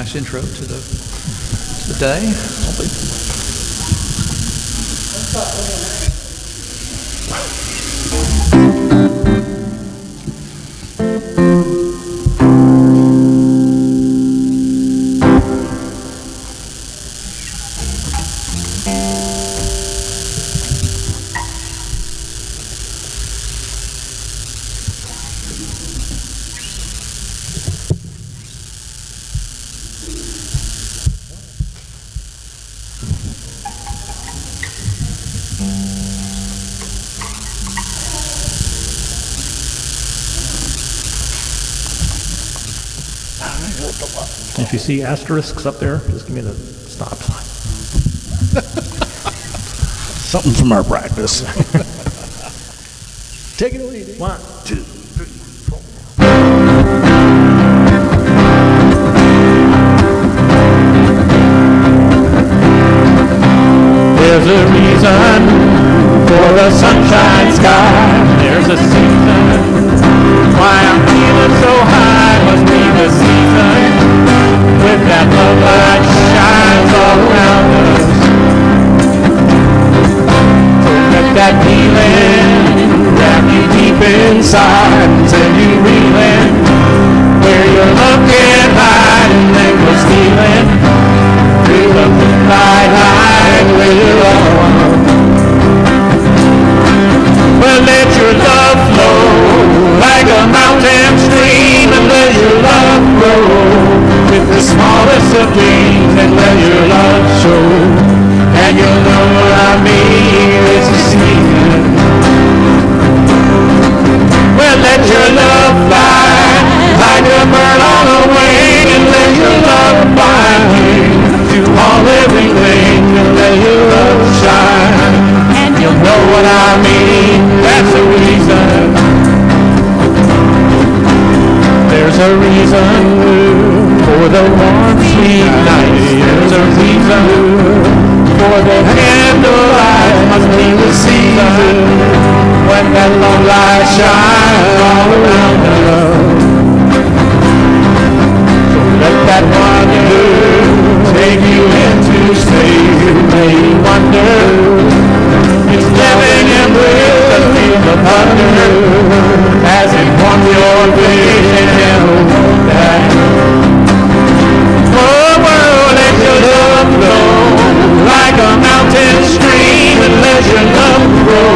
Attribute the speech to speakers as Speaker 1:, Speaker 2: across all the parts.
Speaker 1: nice intro to the day.
Speaker 2: If you see asterisks up there, just give me the stop sign.
Speaker 3: Something from our practice.
Speaker 1: Take it away, Dave.
Speaker 2: 1, 2, 3, 4. There's a reason for the sunshine sky. There's a season why I'm feeling so high. Must be the season with that love light shines all around us. So let that feeling wrap you deep inside until you reeling where your love can hide, and then go stealing through the moonlight hide where you are. Well, let your love flow like a mountain stream, and let your love grow with the smallest of dreams, and let your love show. And you'll know what I mean, it's a season. Well, let your love fly like a bird on a wing, and let your love find to all everything, and let your love shine. And you'll know what I mean, that's the reason. There's a reason for the warm, sweet night. There's a reason for the candlelight. Must be the season when that love light shines all around us. So let that wonder take you into space. You may wonder. It's living in bliss and feel the thunder as it warms your vision and hold that. Oh, world, let your love flow like a mountain stream, and let your love grow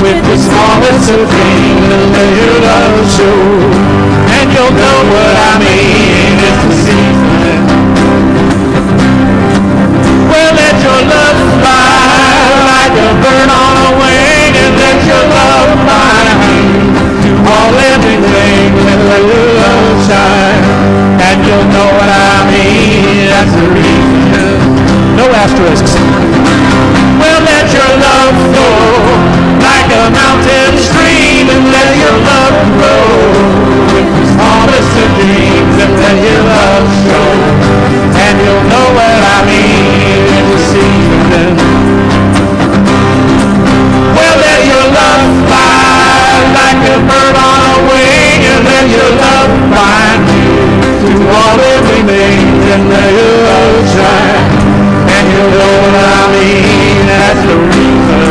Speaker 2: with the smallest of dreams, and let your love show. And you'll know what I mean, it's the season. Well, let your love fly like a bird on a wing, and let your love find to all everything, and let your love shine. And you'll know what I mean, that's the reason. No asterisks. Well, let your love flow like a mountain stream, and let your love grow with the smallest of dreams, and let your love show. And you'll know what I mean, it's the season. Well, let your love fly like a bird on a wing, and let your love find you to all everything, and let your love shine. And you'll know what I mean, that's the reason.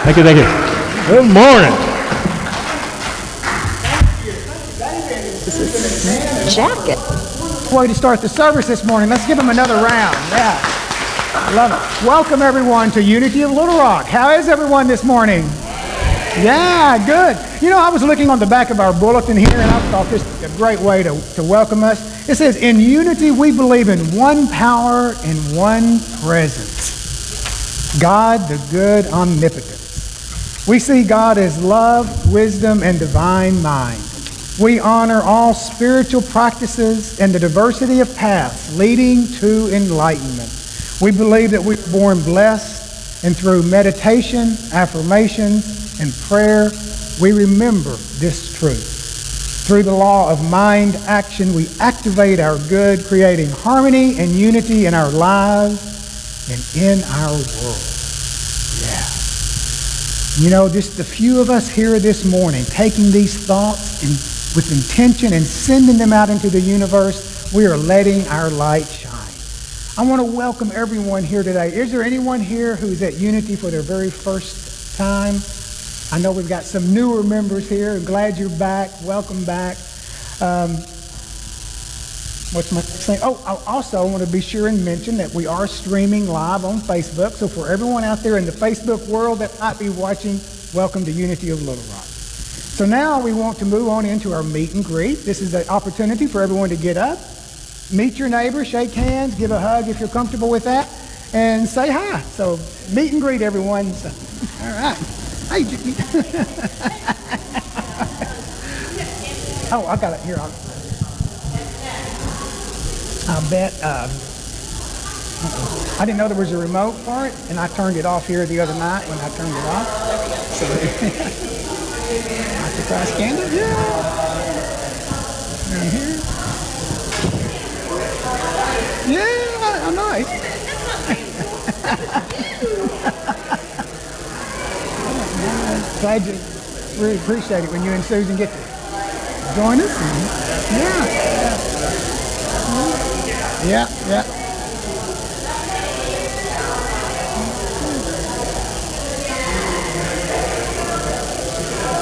Speaker 2: Thank you, thank you. Good morning.
Speaker 4: Jacket.
Speaker 5: Way to start the service this morning. Let's give them another round. Yeah. Love it. Welcome everyone to Unity of Little Rock. How is everyone this morning? Yeah, good. You know, I was looking on the back of our bulletin here, and I thought this was a great way to welcome us. It says, in unity we believe in one power and one presence. God, the good omnipotent. We see God as love, wisdom, and divine mind. We honor all spiritual practices and the diversity of paths leading to enlightenment. We believe that we were born blessed, and through meditation, affirmations, and prayer, we remember this truth. Through the law of mind action, we activate our good, creating harmony and unity in our lives and in our world. Yeah. You know, just a few of us here this morning taking these thoughts and with intention and sending them out into the universe, we are letting our light shine. I want to welcome everyone here today. Is there anyone here who's at Unity for their very first time? I know we've got some newer members here. Glad you're back. Welcome back. What's my saying? Oh, I also want to be sure and mention that we are streaming live on Facebook. So for everyone out there in the Facebook world that might be watching, welcome to Unity of Little Rock. So now we want to move on into our meet and greet. This is an opportunity for everyone to get up, meet your neighbor, shake hands, give a hug if you're comfortable with that, and say hi. So meet and greet everyone. So, all right. Hey, oh, I got it here. I bet I didn't know there was a remote for it, and I turned it off here the other night when I turned it off. So, I have to try scan it. Yeah. Down here. Yeah, nice. Glad you really appreciate it when you and Susan get to join us. Yeah.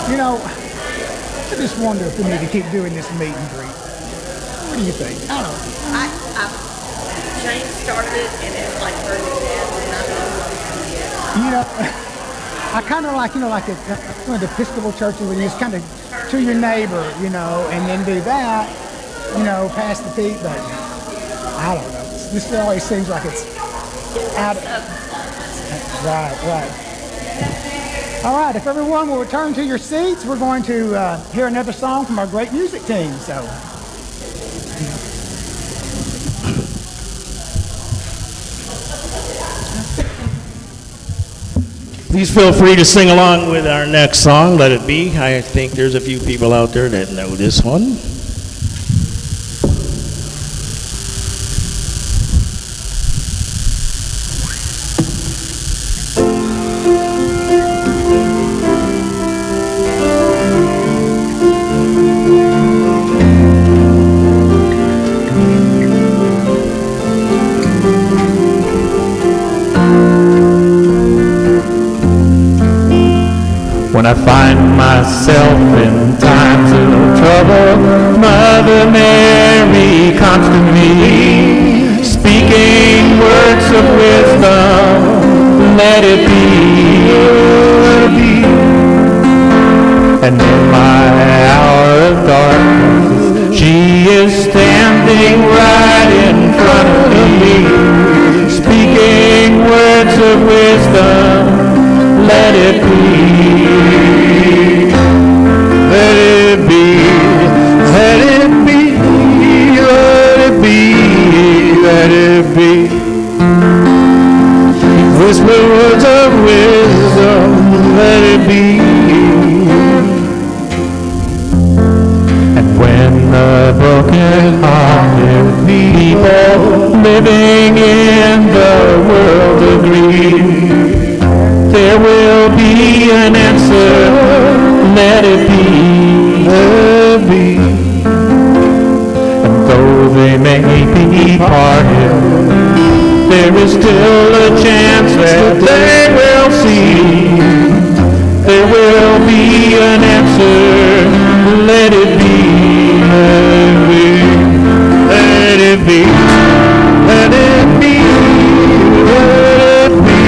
Speaker 5: You know, I just wonder if we need to keep doing this meet and greet. What do you think? I don't know.
Speaker 4: James started it, and it's like 30 days.
Speaker 5: You know, I kind of like, like one of the Episcopal churches where you just kind of to your neighbor, and then do that, pass the feet, but I don't know. This always seems like it's out of... Right. All right, if everyone will return to your seats, we're going to hear another song from our great music team, so...
Speaker 3: Please feel free to sing along with our next song, Let It Be. I think there's a few people out there that know this one.
Speaker 2: When I find myself in times of trouble, Mother Mary comes to me, speaking words of wisdom, let it be, let it be. And in my hour of darkness, she is standing right in front of me, speaking words of wisdom, let it be. Let it be, let it be, let it be, let it be. Whisper words of wisdom, let it be. And when the broken-hearted people living in the world agree, there will be an answer, let it be, let it be. And though they may be parted, there is still a chance that they will see. There will be an answer, let it be, let it be, let it be, let it be,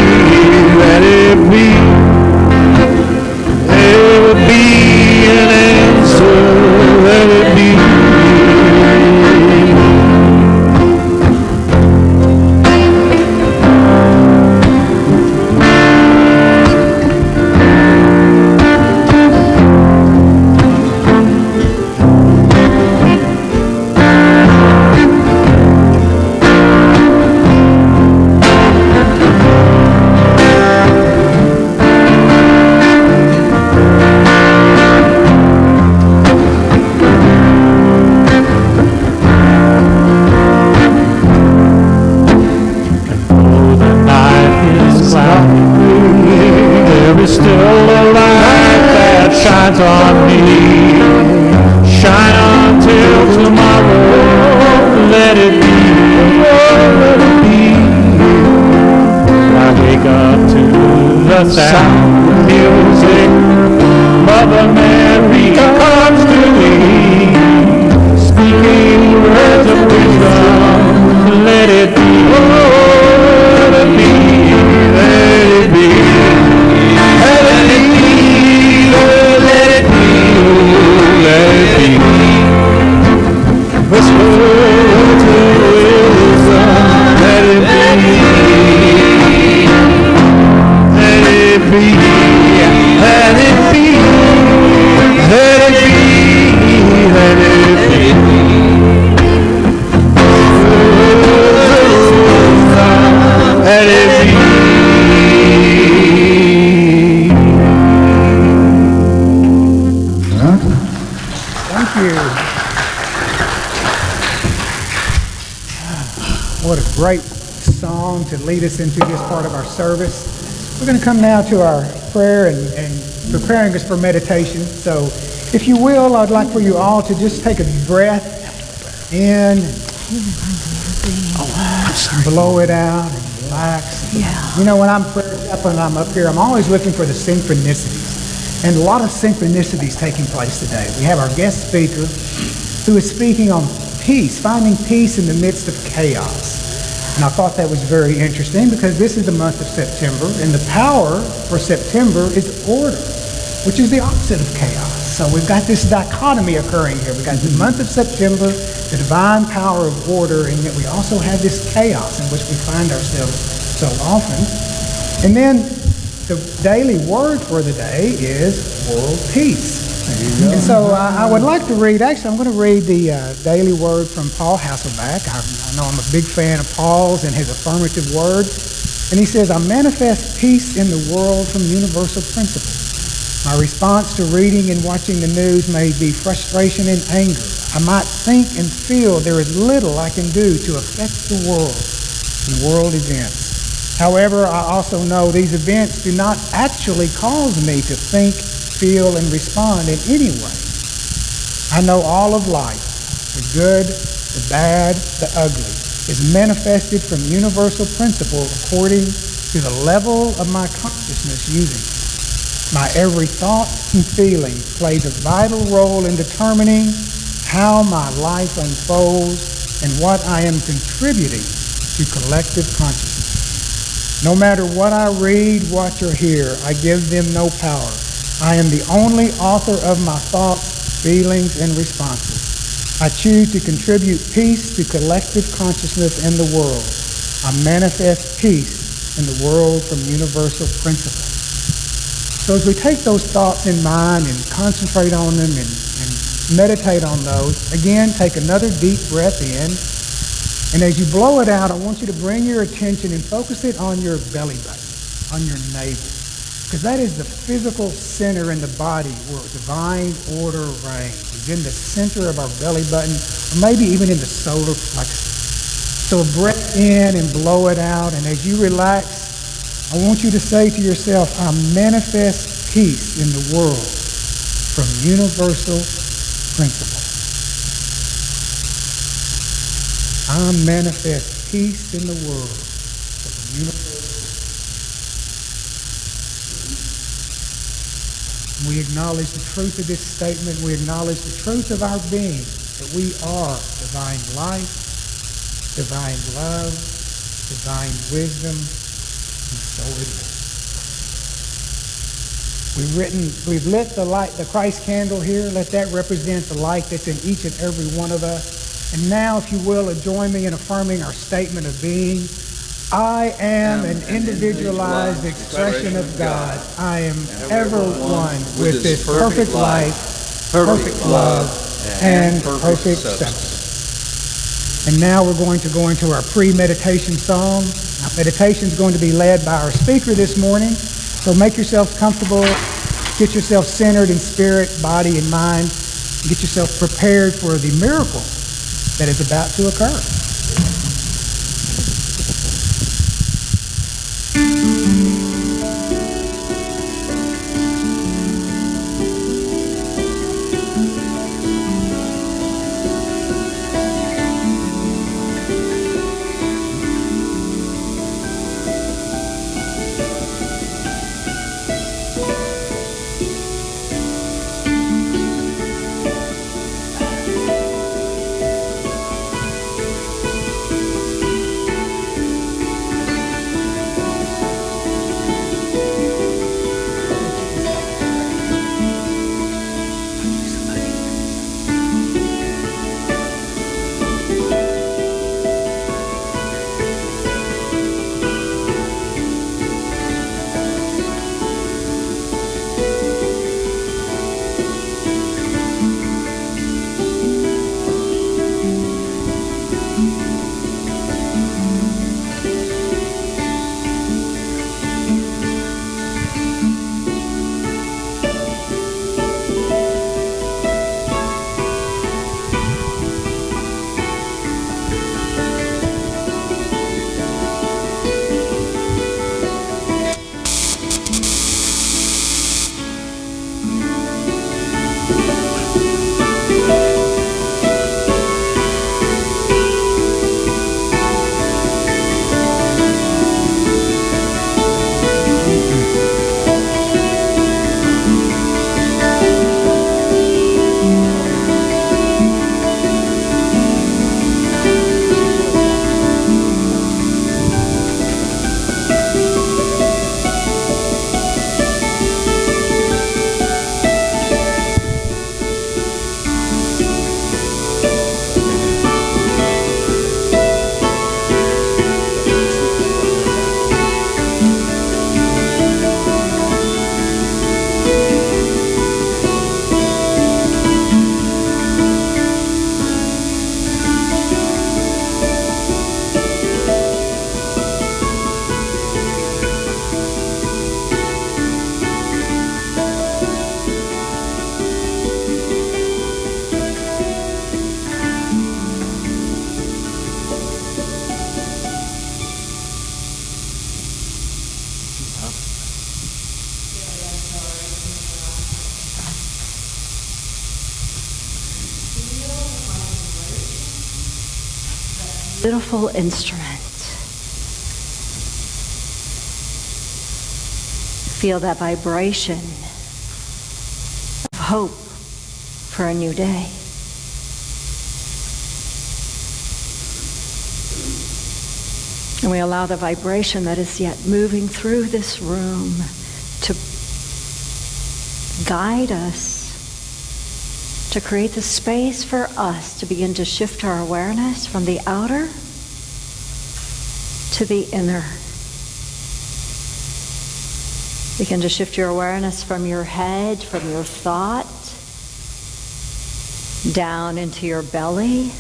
Speaker 2: let it be. There will be an answer, let it be. There is still a light that shines on me, tomorrow, let it be, let it be. I wake up to the sound of music. Mother Mary comes to me, speaking words of wisdom. Let it be, let it be, let it be, let it be, let it be, let it be. Whisper words of wisdom. Let it be, let it be, let it be, let it be, let it be. Let it be.
Speaker 5: Thank you. What a great song to lead us into this part of our service. We're going to come now to our prayer and preparing us for meditation. So if you will, I'd like for you all to just take a breath in, blow it out, and relax.
Speaker 4: Yeah.
Speaker 5: You know, when I'm prayed up and I'm up here, I'm always looking for the synchronicities. And a lot of synchronicities taking place today. We have our guest speaker who is speaking on peace, finding peace in the midst of chaos. And I thought that was very interesting because this is the month of September, and the power for September is order, which is the opposite of chaos. So we've got this dichotomy occurring here. We've got the month of September, the divine power of order, and yet we also have this chaos in which we find ourselves so often. And then the daily word for the day is world peace. And so I would like to read, actually I'm going to read the daily word from Paul Hasselback. I know I'm a big fan of Paul's and his affirmative word. And he says, I manifest peace in the world from universal principles. My response to reading and watching the news may be frustration and anger. I might think and feel there is little I can do to affect the world and world events. However, I also know these events do not actually cause me to think, feel, and respond in any way. I know all of life, the good, the bad, the ugly, is manifested from universal principle according to the level of my consciousness using it. My every thought and feeling plays a vital role in determining how my life unfolds and what I am contributing to collective consciousness. No matter what I read, watch, or hear, I give them no power. I am the only author of my thoughts, feelings, and responses. I choose to contribute peace to collective consciousness in the world. I manifest peace in the world from universal principles. So as we take those thoughts in mind and concentrate on them and meditate on those, again, take another deep breath in. And as you blow it out, I want you to bring your attention and focus it on your belly button, on your navel. Because that is the physical center in the body where divine order reigns. It's in the center of our belly button, or maybe even in the solar plexus. So breath in and blow it out. And as you relax, I want you to say to yourself, I manifest peace in the world from universal principle. I manifest peace in the world from universal. We acknowledge the truth of this statement. We acknowledge the truth of our being, that we are divine life, divine love, divine wisdom, and so it is. We've lit the light, the Christ candle here. Let that represent the light that's in each and every one of us. And now, if you will, join me in affirming our statement of being. I am an individualized expression of God. I am ever one with this perfect life, perfect love, and perfect acceptance. And now we're going to go into our pre-meditation song. Our meditation is going to be led by our speaker this morning. So make yourself comfortable, get yourself centered in spirit, body, and mind, and get yourself prepared for the miracle that is about to occur.
Speaker 6: beautiful instrument. Feel that vibration of hope for a new day. And we allow the vibration that is yet moving through this room to guide us, to create the space for us to begin to shift our awareness from the outer to the inner. Begin to shift your awareness from your head, from your thought, down into your belly,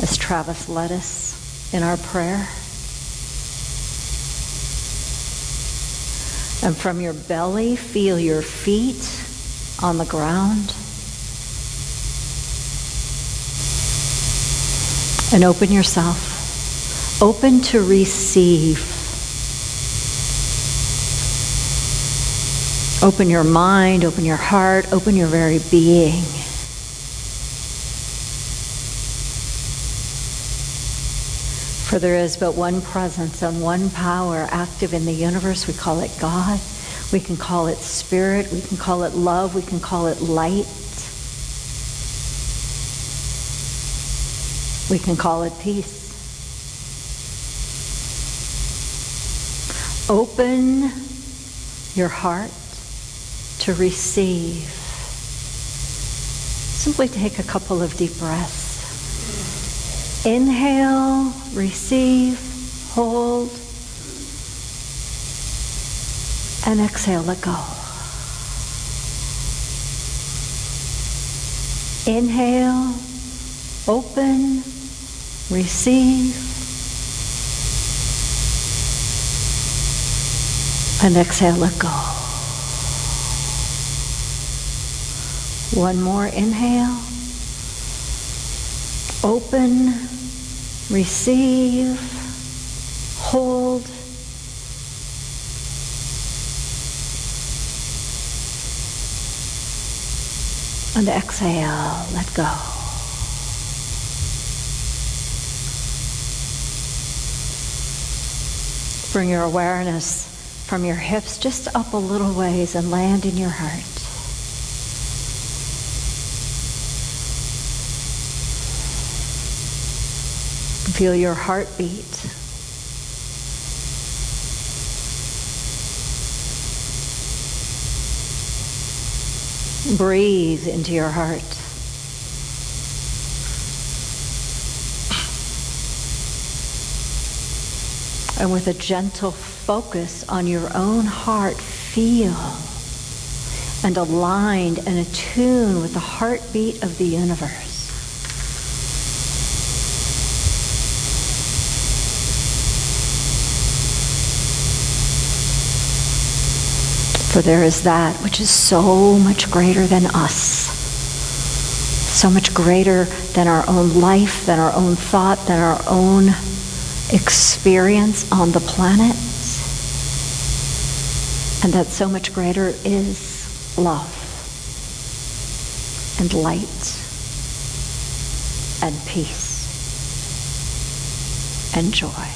Speaker 6: as Travis led us in our prayer. And from your belly, feel your feet on the ground. And open yourself. Open to receive. Open your mind, open your heart, open your very being. For there is but one presence and one power active in the universe. We call it God. We can call it spirit. We can call it love. We can call it light. We can call it peace. Open your heart to receive. Simply take a couple of deep breaths. Inhale, receive, hold, and exhale, let go. Inhale, open, receive, and exhale, let go. One more inhale. Open, receive, hold, and exhale, let go. Bring your awareness from your hips just up a little ways and land in your heart. Feel your heartbeat. Breathe into your heart. And with a gentle focus on your own heart, feel and aligned and attuned with the heartbeat of the universe. For there is that which is so much greater than us, so much greater than our own life, than our own thought, than our own experience on the planet. And that so much greater is love and light and peace and joy.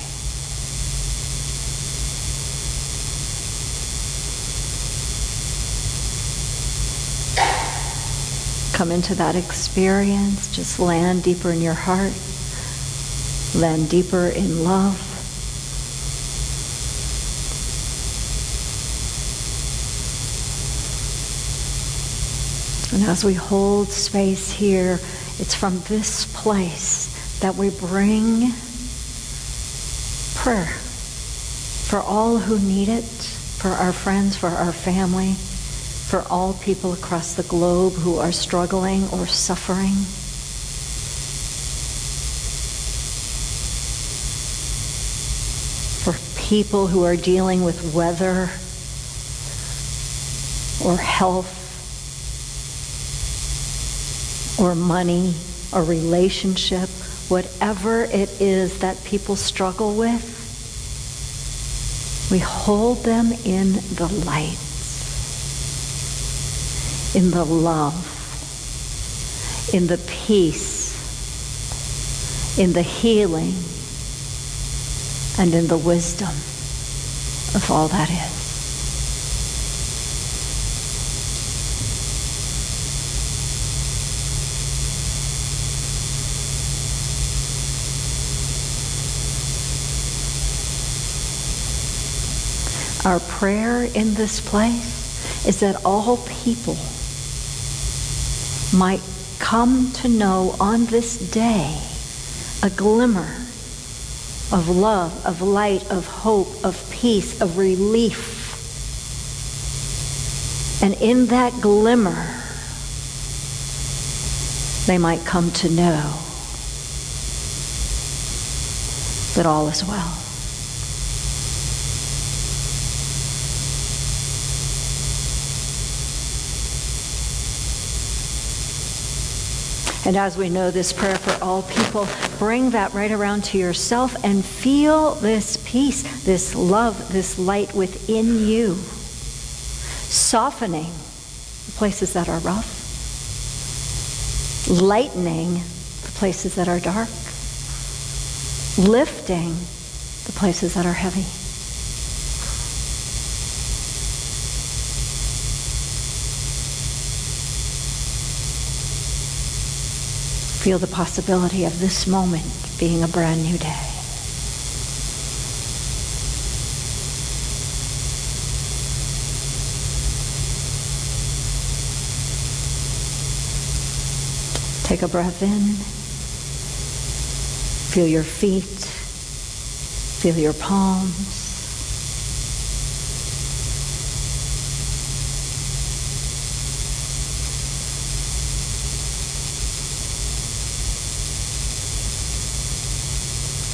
Speaker 6: Come into that experience. Just land deeper in your heart. Land deeper in love. And as we hold space here, it's from this place that we bring prayer for all who need it, for our friends, for our family, for all people across the globe who are struggling or suffering. For people who are dealing with weather or health or money or relationship, whatever it is that people struggle with, we hold them in the light. In the love, in the peace, in the healing, and in the wisdom of all that is. Our prayer in this place is that all people might come to know on this day a glimmer of love, of light, of hope, of peace, of relief. And in that glimmer, they might come to know that all is well. And as we know this prayer for all people, bring that right around to yourself and feel this peace, this love, this light within you, softening the places that are rough, lightening the places that are dark, lifting the places that are heavy. Feel the possibility of this moment being a brand new day. Take a breath in. Feel your feet. Feel your palms.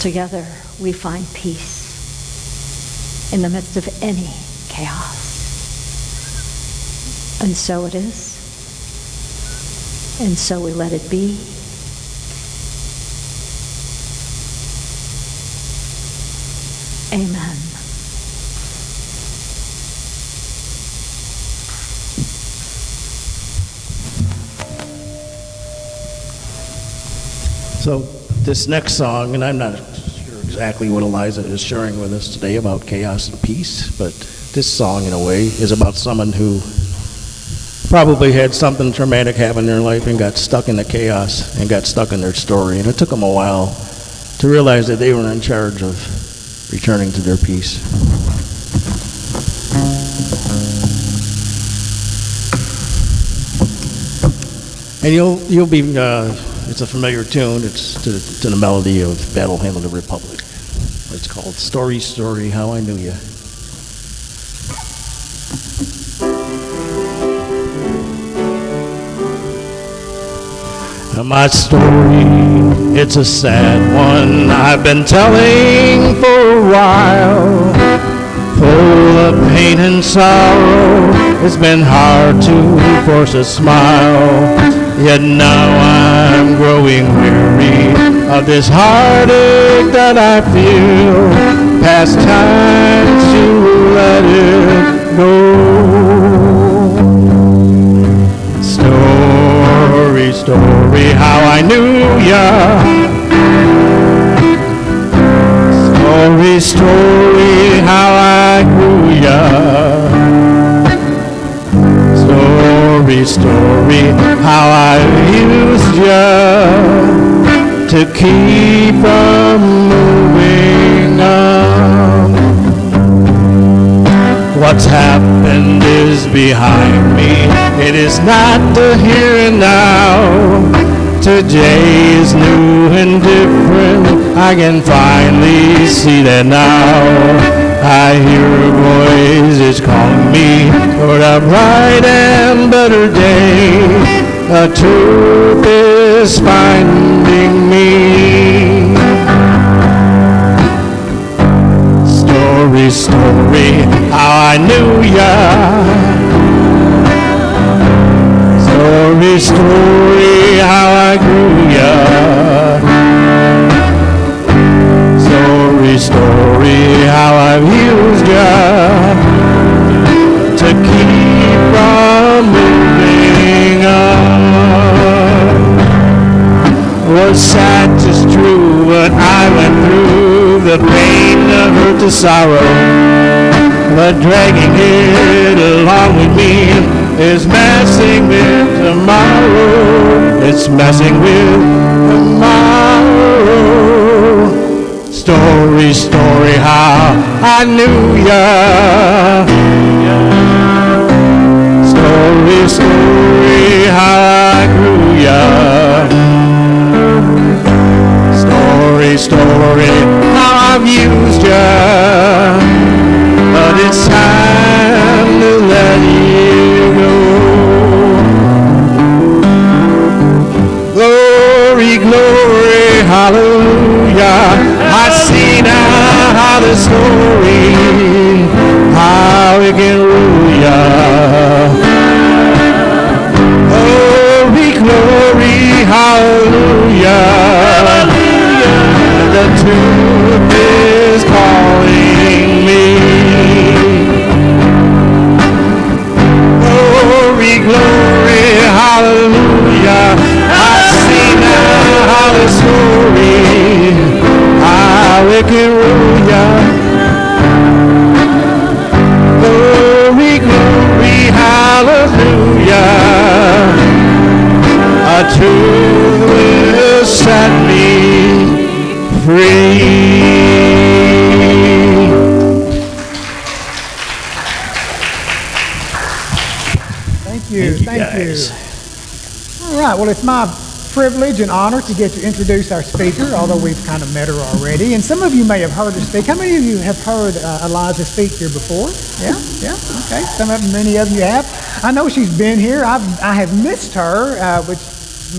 Speaker 6: Together, we find peace in the midst of any chaos. And so it is. And so we let it be. Amen.
Speaker 3: So this next song, and I'm not sure exactly what Aliza is sharing with us today about chaos and peace, but this song, in a way, is about someone who probably had something traumatic happen in their life and got stuck in the chaos and got stuck in their story. And it took them a while to realize that they were in charge of returning to their peace. And you'll be, it's a familiar tune. It's to the melody of Battle Hymn of the Republic. It's called Story, Story, How I Knew Ya. My story, it's a sad one I've been telling for a while. Full of pain and sorrow, it's been hard to force a smile. Yet now I'm growing weary of this heartache that I feel. Past time to let it go. Story, story, how I knew ya. Story, story, how I grew ya. Story, story, how I used ya to keep from moving on. What's happened is behind me. It is not the here and now. Today is new and different. I can finally see that now. I hear a voice is calling me toward a bright and better day. The truth is finding me. Story, story, how I knew ya. Story, story, how I grew ya. Story, story, how I've used ya to keep from moving on. Was sad, just true, the pain, the hurt, the sorrow, but dragging it along with me is messing with tomorrow. It's messing with tomorrow. Story, story, how I knew ya. Story, story, how I grew ya. Story, story, how I've used ya. But it's time to let you go. Glory, glory, hallelujah. I see now how the story, how it can rule ya. Glory, glory, hallelujah. The truth is calling me. Glory, glory, hallelujah. I see now how the story, how it can rule ya. Glory, glory, hallelujah. A truth will set me free.
Speaker 5: Thank you. Thank you. All right. Well, it's my privilege and honor to get to introduce our speaker, although we've kind of met her already. And some of you may have heard her speak. How many of you have heard Aliza speak here before? Yeah? Yeah? Okay. Many of you have. I know she's been here. I have missed her, which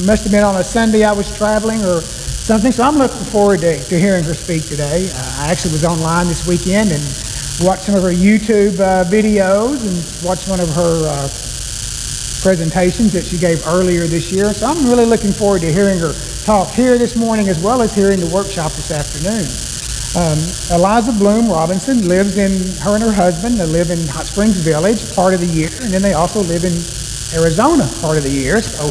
Speaker 5: must have been on a Sunday I was traveling or something. So I'm looking forward to hearing her speak today. I actually was online this weekend and watched some of her YouTube videos and watched one of her presentations that she gave earlier this year. So I'm really looking forward to hearing her talk here this morning as well as hearing the workshop this afternoon. Aliza Bloom Robinson lives her and her husband, they live in Hot Springs Village part of the year, and then they also live in Arizona part of the year. So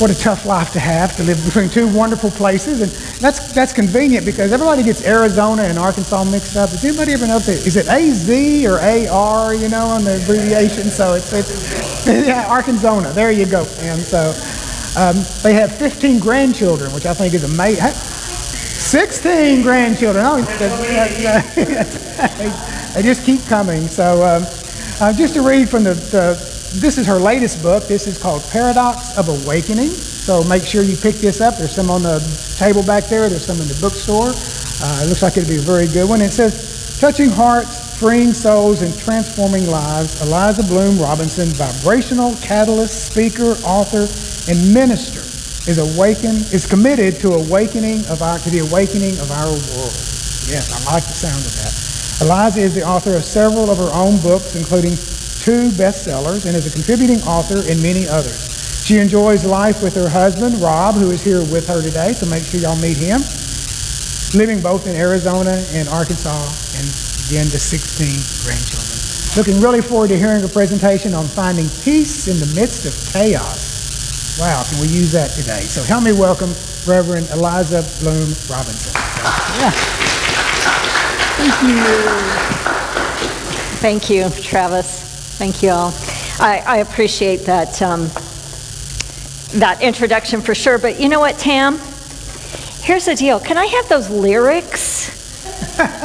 Speaker 5: what a tough life to have, to live between two wonderful places. And that's convenient because everybody gets Arizona and Arkansas mixed up. Does anybody ever know is it AZ or AR, on the abbreviation? So it's yeah, Arkansas. There you go. And so they have 15 grandchildren, which I think is amazing. 16 grandchildren. Oh, they just keep coming. So just to read from this is her latest book. This is called Paradox of Awakening. So make sure you pick this up. There's some on the table back there. There's some in the bookstore. It looks like it'll be a very good one. It says, touching hearts, freeing souls, and transforming lives, Aliza Bloom Robinson, vibrational catalyst, speaker, author, and minister, is committed to the awakening of our world. Yes, I like the sound of that. Aliza is the author of several of her own books, including 2 bestsellers, and is a contributing author in many others. She enjoys life with her husband, Rob, who is here with her today, so make sure y'all meet him, living both in Arizona and Arkansas, and again, the 16 grandchildren. Looking really forward to hearing a presentation on finding peace in the midst of chaos. Wow, can we use that today? So help me welcome Reverend Aliza Bloom Robinson. Yeah.
Speaker 6: Thank you, Travis. Thank you all. I appreciate that that introduction for sure. But you know what, Tam? Here's the deal. Can I have those lyrics?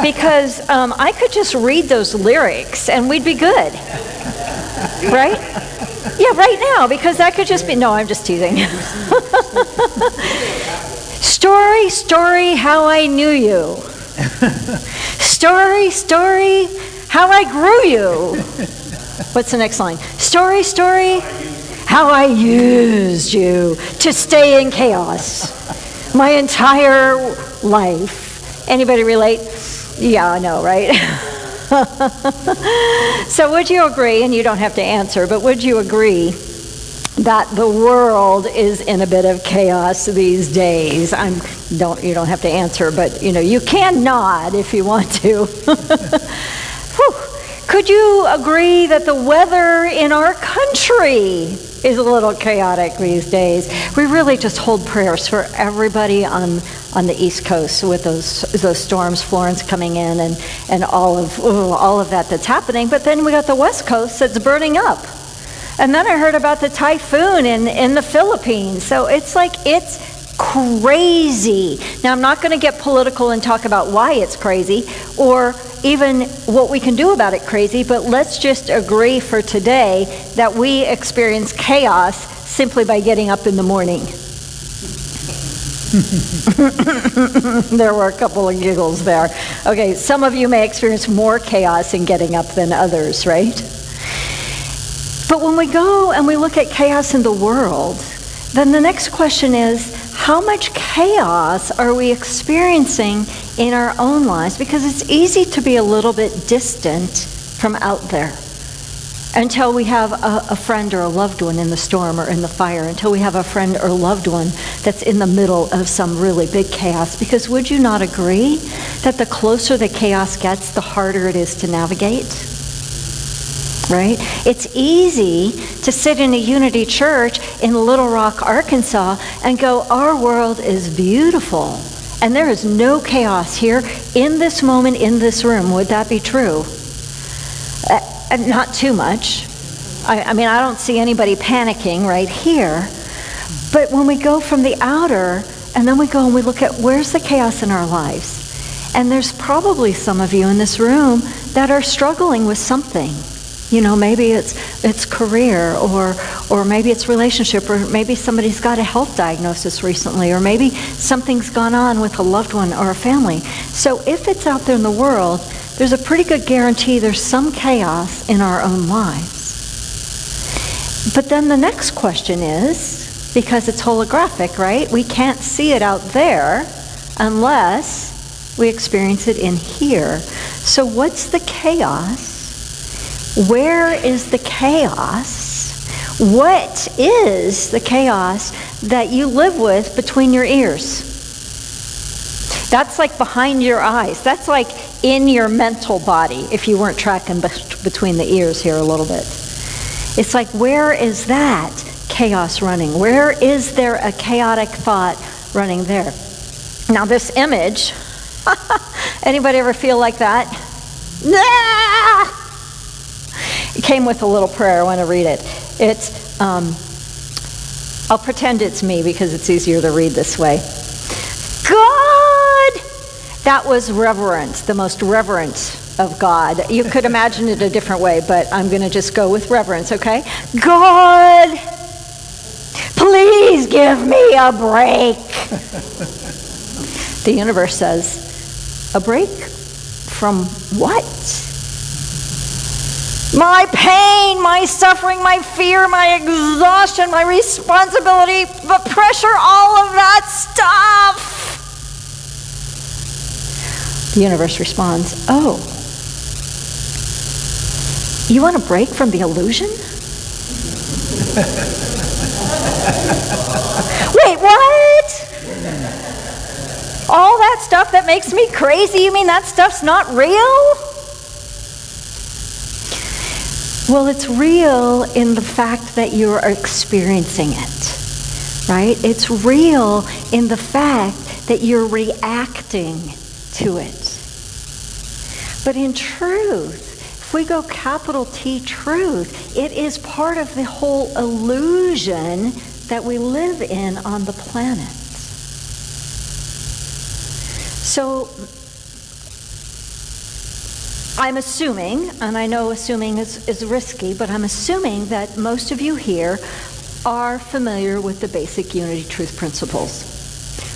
Speaker 6: Because I could just read those lyrics and we'd be good. Right? Yeah, right now, because that could just be, no, I'm just teasing. Story, story, how I knew you. Story, story, how I grew you. What's the next line? Story, story, how I used you to stay in chaos my entire life. Anybody relate? Yeah, I know, right? So would you agree, and you don't have to answer, but would you agree that the world is in a bit of chaos these days? You don't have to answer, but you can nod if you want to. Could you agree that the weather in our country is a little chaotic these days? We really just hold prayers for everybody on on the East Coast with those storms, Florence coming in, and all of that that's happening. But then we got the West Coast that's burning up. And then I heard about the typhoon in the Philippines. So it's crazy. Now, I'm not going to get political and talk about why it's crazy or even what we can do about it crazy, but let's just agree for today that we experience chaos simply by getting up in the morning. There were a couple of giggles there. Okay, some of you may experience more chaos in getting up than others, right? But when we go and we look at chaos in the world, then the next question is, how much chaos are we experiencing in our own lives? Because it's easy to be a little bit distant from out there until we have a friend or a loved one in the storm or in the fire, until we have a friend or loved one that's in the middle of some really big chaos. Because would you not agree that the closer the chaos gets, the harder it is to navigate? Right? It's easy to sit in a Unity church in Little Rock, Arkansas, and go, our world is beautiful. And there is no chaos here in this moment, in this room. Would that be true? Not too much. I mean, I don't see anybody panicking right here. But when we go from the outer, and then we go and we look at where's the chaos in our lives. And there's probably some of you in this room that are struggling with something. You know, maybe it's career, or maybe it's relationship, or maybe somebody's got a health diagnosis recently, or maybe something's gone on with a loved one or a family. So if it's out there in the world, there's a pretty good guarantee there's some chaos in our own lives. But then the next question is, because it's holographic, right? We can't see it out there unless we experience it in here. So what's the chaos? Where is the chaos? What is the chaos that you live with between your ears? That's like behind your eyes. That's like in your mental body, if you weren't tracking between the ears here a little bit. It's like, where is that chaos running? Where is there a chaotic thought running there? Now this image, anybody ever feel like that? Nah! It came with a little prayer. I want to read it. It's, I'll pretend it's me because it's easier to read this way. God! That was reverence, the most reverent of God. You could imagine it a different way, but I'm going to just go with reverence, okay? God, please give me a break. The universe says, a break from what? My pain, my suffering, my fear, my exhaustion, my responsibility, the pressure, all of that stuff. The universe responds, oh, you want a break from the illusion? Wait, what? All that stuff that makes me crazy, you mean that stuff's not real? Well, it's real in the fact that you're experiencing it, right? It's real in the fact that you're reacting to it. But in truth, if we go capital T truth, it is part of the whole illusion that we live in on the planet. So I'm assuming, and I know assuming is risky, but I'm assuming that most of you here are familiar with the basic unity truth principles.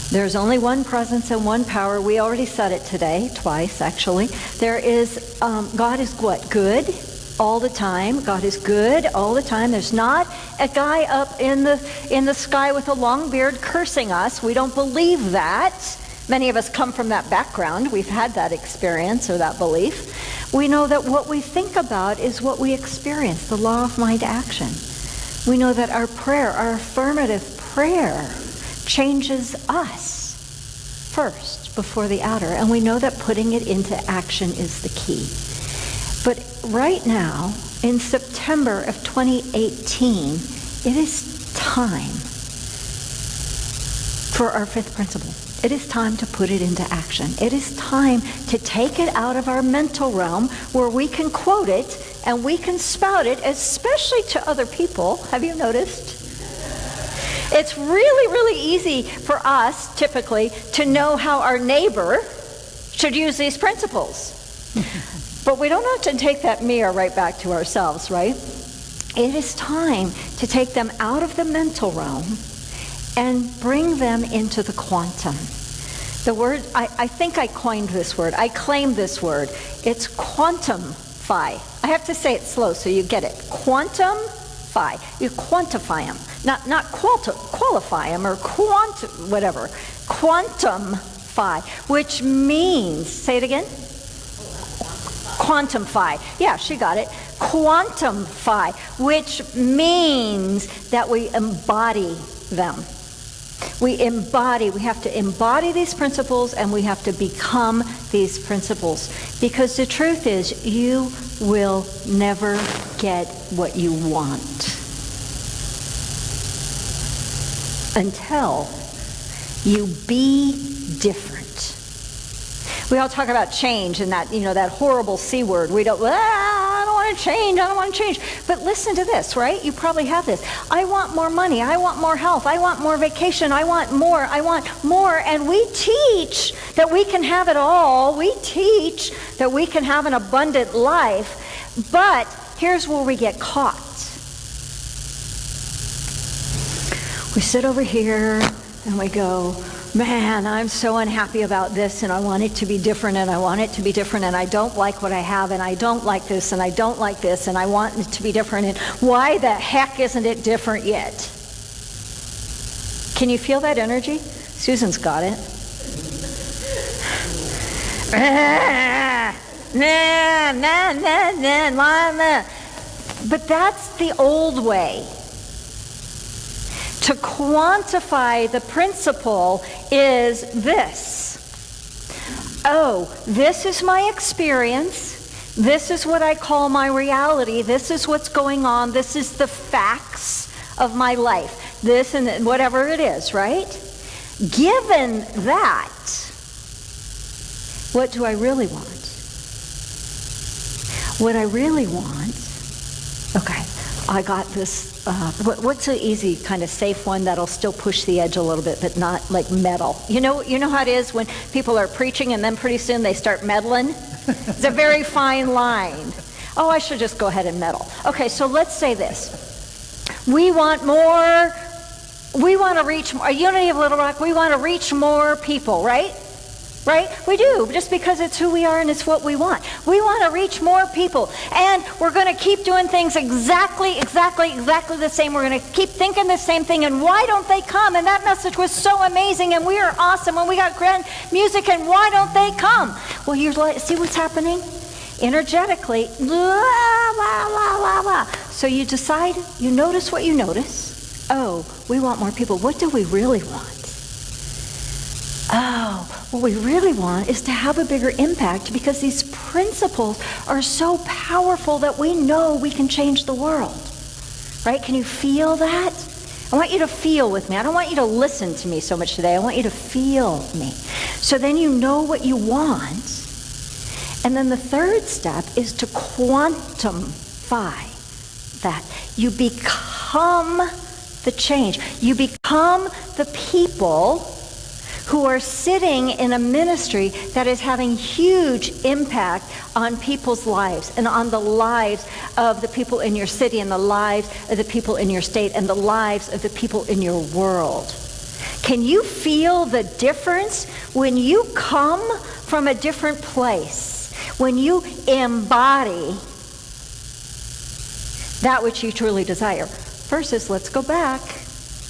Speaker 6: There's only one presence and one power. We already said it today, twice actually. There is, God is what? Good all the time. God is good all the time. There's not a guy up in the sky with a long beard cursing us. We don't believe that. Many of us come from that background. We've had that experience or that belief. We know that what we think about is what we experience, the law of mind action. We know that our prayer, our affirmative prayer, changes us first before the outer. And we know that putting it into action is the key. But right now, in September of 2018, it is time for our fifth principle. It is time to put it into action. It is time to take it out of our mental realm where we can quote it and we can spout it, especially to other people. Have you noticed? It's really, really easy for us, typically, to know how our neighbor should use these principles. But we don't have to take that mirror right back to ourselves, right? It is time to take them out of the mental realm and bring them into the quantum. The word, I think I coined this word. I claimed this word. It's quantum-fy. I have to say it slow so you get it. Quantum-fy. You quantify them. Not qualify them or whatever. Quantum-fy, which means, say it again? Quantum-fy. Yeah, she got it. Quantum-fy, which means that we embody them. We have to embody these principles, and we have to become these principles. Because the truth is, you will never get what you want until you be different. We all talk about change and that, that horrible C word. We don't, I don't want to change, I don't want to change. But listen to this, right? You probably have this. I want more money, I want more health, I want more vacation, I want more. And we teach that we can have it all. We teach that we can have an abundant life. But here's where we get caught. We sit over here and we go, man, I'm so unhappy about this, and I want it to be different, and I want it to be different, and I don't like what I have, and I don't like this, and I don't like this, and I want it to be different, and why the heck isn't it different yet? Can you feel that energy? Susan's got it. But that's the old way. To quantify the principle is this. Oh, this is my experience. This is what I call my reality. This is what's going on. This is the facts of my life. This and whatever it is, right? Given that, what do I really want? What I really want, okay, I got this. What's an easy kind of safe one that'll still push the edge a little bit, but not like metal? You know how it is when people are preaching and then pretty soon they start meddling? It's a very fine line. Oh, I should just go ahead and meddle. Okay, so let's say this. We want to reach more, Unity of Little Rock, we want to reach more people, right? Right? We do, just because it's who we are and it's what we want. We want to reach more people, and we're going to keep doing things exactly the same. We're going to keep thinking the same thing, and why don't they come? And that message was so amazing, and we are awesome, and we got grand music, and why don't they come? Well, you're like, see what's happening? Energetically, blah, blah, blah, blah, blah. So you decide, you notice what you notice. Oh, we want more people. What do we really want? Oh, what we really want is to have a bigger impact, because these principles are so powerful that we know we can change the world. Right? Can you feel that? I want you to feel with me. I don't want you to listen to me so much today. I want you to feel me. So then you know what you want. And then the third step is to quantify that. You become the change. You become the people who are sitting in a ministry that is having huge impact on people's lives, and on the lives of the people in your city, and the lives of the people in your state, and the lives of the people in your world. Can you feel the difference when you come from a different place? When you embody that which you truly desire? Versus, let's go back,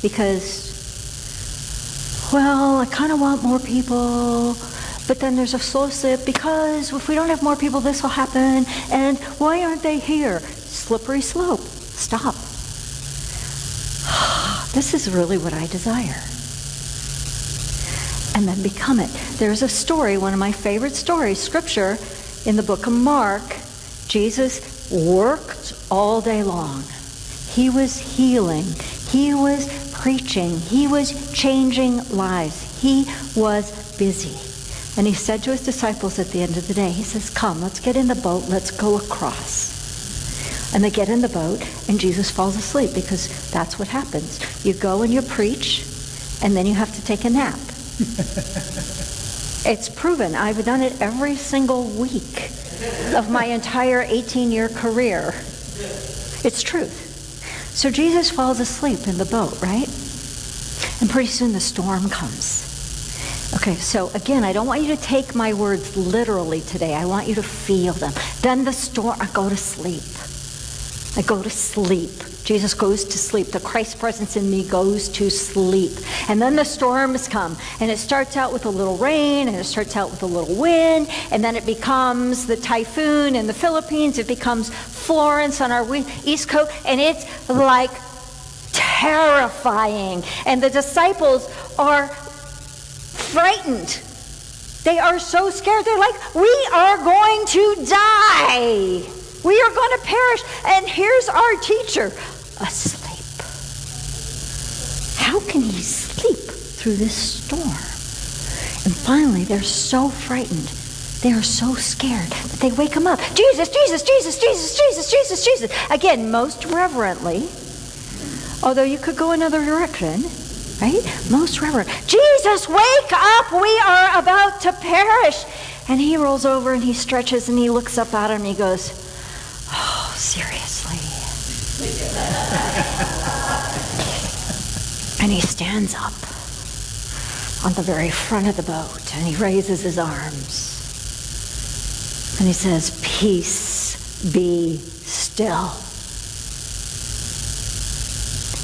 Speaker 6: because, well, I kind of want more people, but then there's a slow slip, because if we don't have more people, this will happen, and why aren't they here? Slippery slope. Stop. This is really what I desire. And then become it. There's a story, one of my favorite stories, scripture, in the book of Mark. Jesus worked all day long. He was healing. He was preaching. He was changing lives. He was busy. And he said to his disciples at the end of the day, he says, come, let's get in the boat, let's go across. And they get in the boat, and Jesus falls asleep, because that's what happens. You go and you preach, and then you have to take a nap. It's proven. I've done it every single week of my entire 18-year career. It's truth. So Jesus falls asleep in the boat, right? And pretty soon the storm comes. Okay, so again, I don't want you to take my words literally today. I want you to feel them. Then the storm, I go to sleep. I go to sleep. Jesus goes to sleep. The Christ presence in me goes to sleep. And then the storms come. And it starts out with a little rain, and it starts out with a little wind, and then it becomes the typhoon in the Philippines. It becomes Florence on our East Coast, and it's like terrifying. And the disciples are frightened. They are so scared. They're like, we are going to die. We are going to perish. And here's our teacher, asleep. How can he sleep through this storm? And finally, they're so frightened. They are so scared that they wake him up. Jesus, Jesus, Jesus, Jesus, Jesus, Jesus, Jesus. Again, most reverently, although you could go another direction, right? Most reverent. Jesus, wake up! We are about to perish. And he rolls over and he stretches and he looks up at him and he goes, oh, seriously? And he stands up on the very front of the boat and he raises his arms. And he says, peace, be still.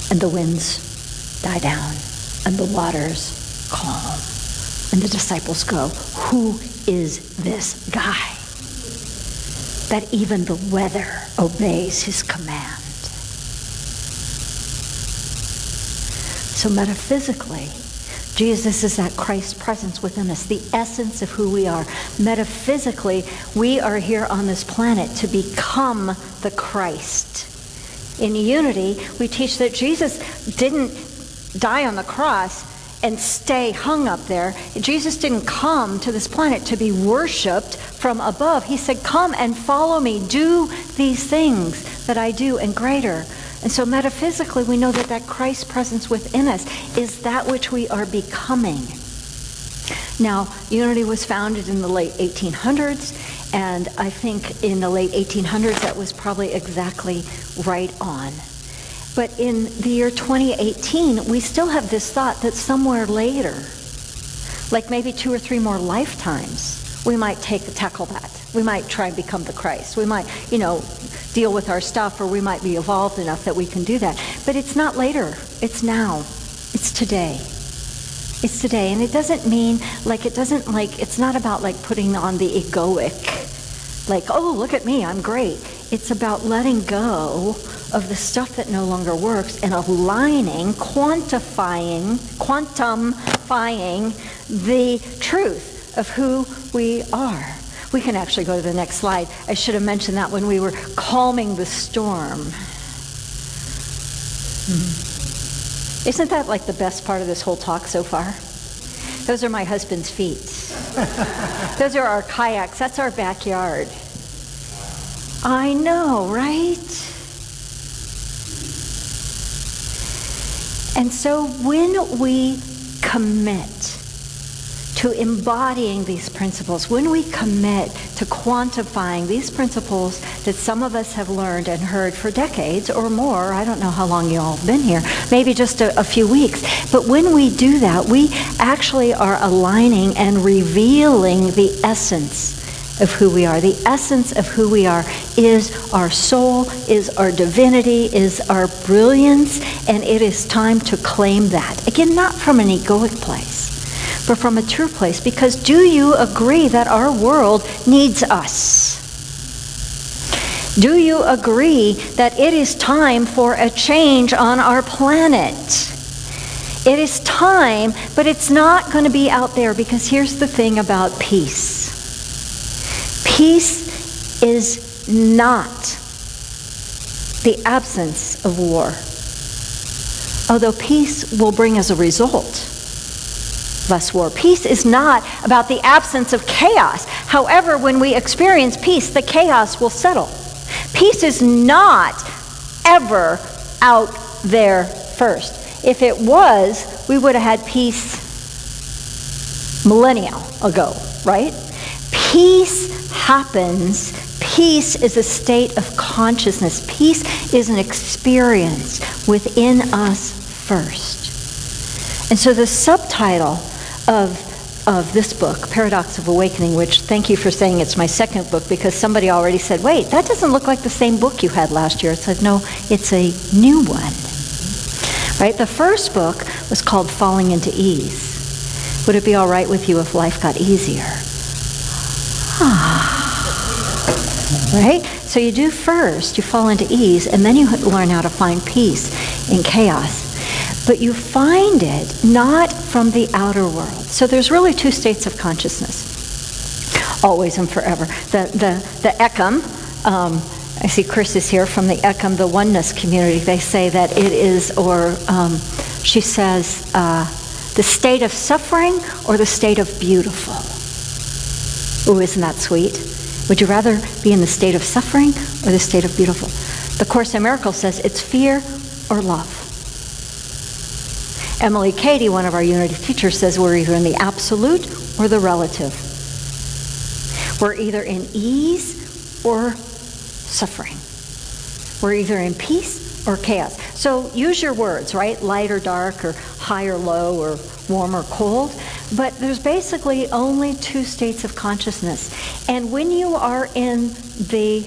Speaker 6: And the winds die down, and the waters calm. And the disciples go, who is this guy that even the weather obeys his command? So metaphysically, Jesus is that Christ presence within us, the essence of who we are. Metaphysically, we are here on this planet to become the Christ. In unity, we teach that Jesus didn't die on the cross and stay hung up there. Jesus didn't come to this planet to be worshipped from above. He said, come and follow me. Do these things that I do and greater. And so metaphysically, we know that Christ presence within us is that which we are becoming. Now, unity was founded in the late 1800s, and I think in the late 1800s that was probably exactly right on. But in the year 2018, we still have this thought that somewhere later, like maybe 2 or 3 more lifetimes, we might tackle that. We might try and become the Christ. We might, deal with our stuff, or we might be evolved enough that we can do that. But it's not later. It's now. It's today. It's today. And it doesn't mean, it's not about putting on the egoic, oh, look at me, I'm great. It's about letting go of the stuff that no longer works and aligning, quantifying the truth of who we are. We can actually go to the next slide. I should have mentioned that when we were calming the storm. Isn't that the best part of this whole talk so far? Those are my husband's feet. Those are our kayaks. That's our backyard. I know, right? And so when we commit to embodying these principles, when we commit to quantifying these principles that some of us have learned and heard for decades or more, I don't know how long you all have been here, maybe just a few weeks, but when we do that, we actually are aligning and revealing the essence of who we are. The essence of who we are is our soul, is our divinity, is our brilliance, and it is time to claim that. Again, not from an egoic place, but from a true place. Because do you agree that our world needs us? Do you agree that it is time for a change on our planet? It is time, but it's not going to be out there, because here's the thing about peace. Peace is not the absence of war. Although peace will bring as a result less war. Peace is not about the absence of chaos. However, when we experience peace, the chaos will settle. Peace is not ever out there first. If it was, we would have had peace millennia ago, right? Peace happens. Peace is a state of consciousness. Peace is an experience within us first. And so the subtitle of this book, Paradox of Awakening, which thank you for saying it's my second book, because somebody already said, wait, that doesn't look like the same book you had last year. I said, no, it's a new one. Right? The first book was called Falling into Ease. Would it be all right with you if life got easier? Right? So you do first, you fall into ease, and then you learn how to find peace in chaos. But you find it not from the outer world. So there's really two states of consciousness, always and forever. The Ekam, I see Chris is here from the Ekam, the oneness community. They say that it is, or she says, the state of suffering or the state of beautiful. Ooh, isn't that sweet? Would you rather be in the state of suffering or the state of beautiful? The Course in Miracles says it's fear or love. Emily Cady, one of our Unity teachers, says we're either in the absolute or the relative. We're either in ease or suffering. We're either in peace or chaos. So use your words, right? Light or dark, or high or low, or warm or cold. But there's basically only two states of consciousness. And when you are in the,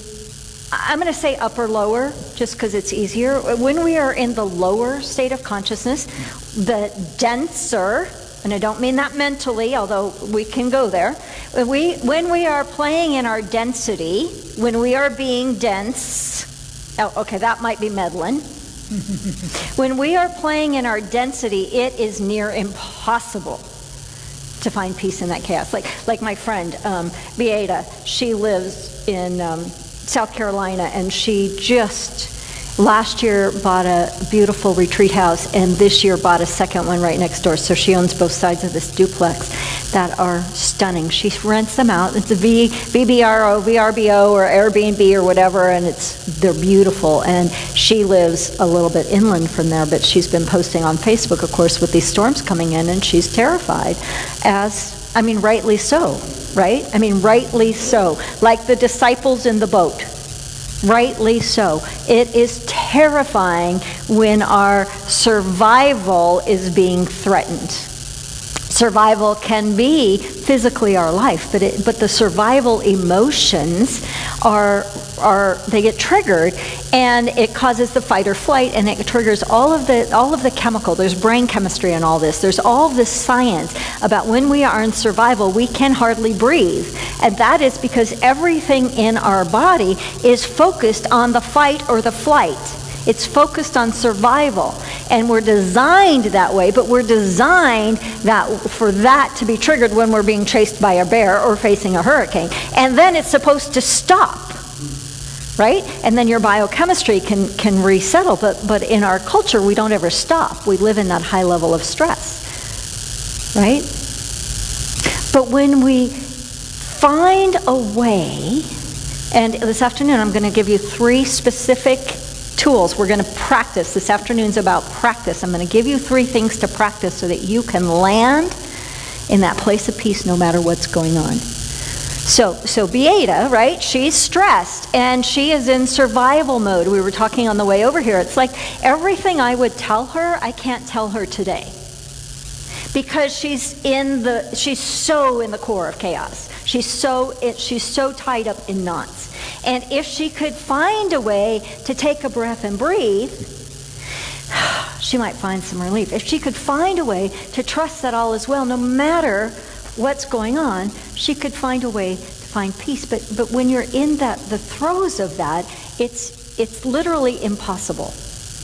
Speaker 6: I'm going to say upper lower, just because it's easier. When we are in the lower state of consciousness, the denser, and I don't mean that mentally, although we can go there. When we are playing in our density, when we are being dense, oh, okay, that might be meddling. When we are playing in our density, it is near impossible to find peace in that chaos. Like my friend, Beata, she lives in South Carolina, and she just last year bought a beautiful retreat house, and this year bought a second one right next door. So she owns both sides of this duplex that are stunning. She rents them out. It's a VBRO, VRBO, or Airbnb or whatever, and they're beautiful. And she lives a little bit inland from there, but she's been posting on Facebook, of course, with these storms coming in, and she's terrified. Rightly so, right? Rightly so. Like the disciples in the boat. Rightly so. It is terrifying when our survival is being threatened. Survival can be physically our life, but the survival emotions they get triggered, and it causes the fight or flight, and it triggers all of the chemical. There's brain chemistry in all this. There's all this science about when we are in survival, we can hardly breathe, and that is because everything in our body is focused on the fight or the flight. It's focused on survival, and we're designed that way, but we're designed for that to be triggered when we're being chased by a bear or facing a hurricane. And then it's supposed to stop, right? And then your biochemistry can resettle, but in our culture, we don't ever stop. We live in that high level of stress, right? But when we find a way, and this afternoon I'm going to give you 3 specific tools. We're going to practice. This afternoon's about practice. I'm going to give you 3 things to practice so that you can land in that place of peace no matter what's going on. So Beata, right? She's stressed and she is in survival mode. We were talking on the way over here. It's like everything I would tell her, I can't tell her today. Because she's so in the core of chaos. She's so tied up in knots. And if she could find a way to take a breath and breathe, she might find some relief. If she could find a way to trust that all is well, no matter what's going on, she could find a way to find peace. But when you're in the throes of that, it's literally impossible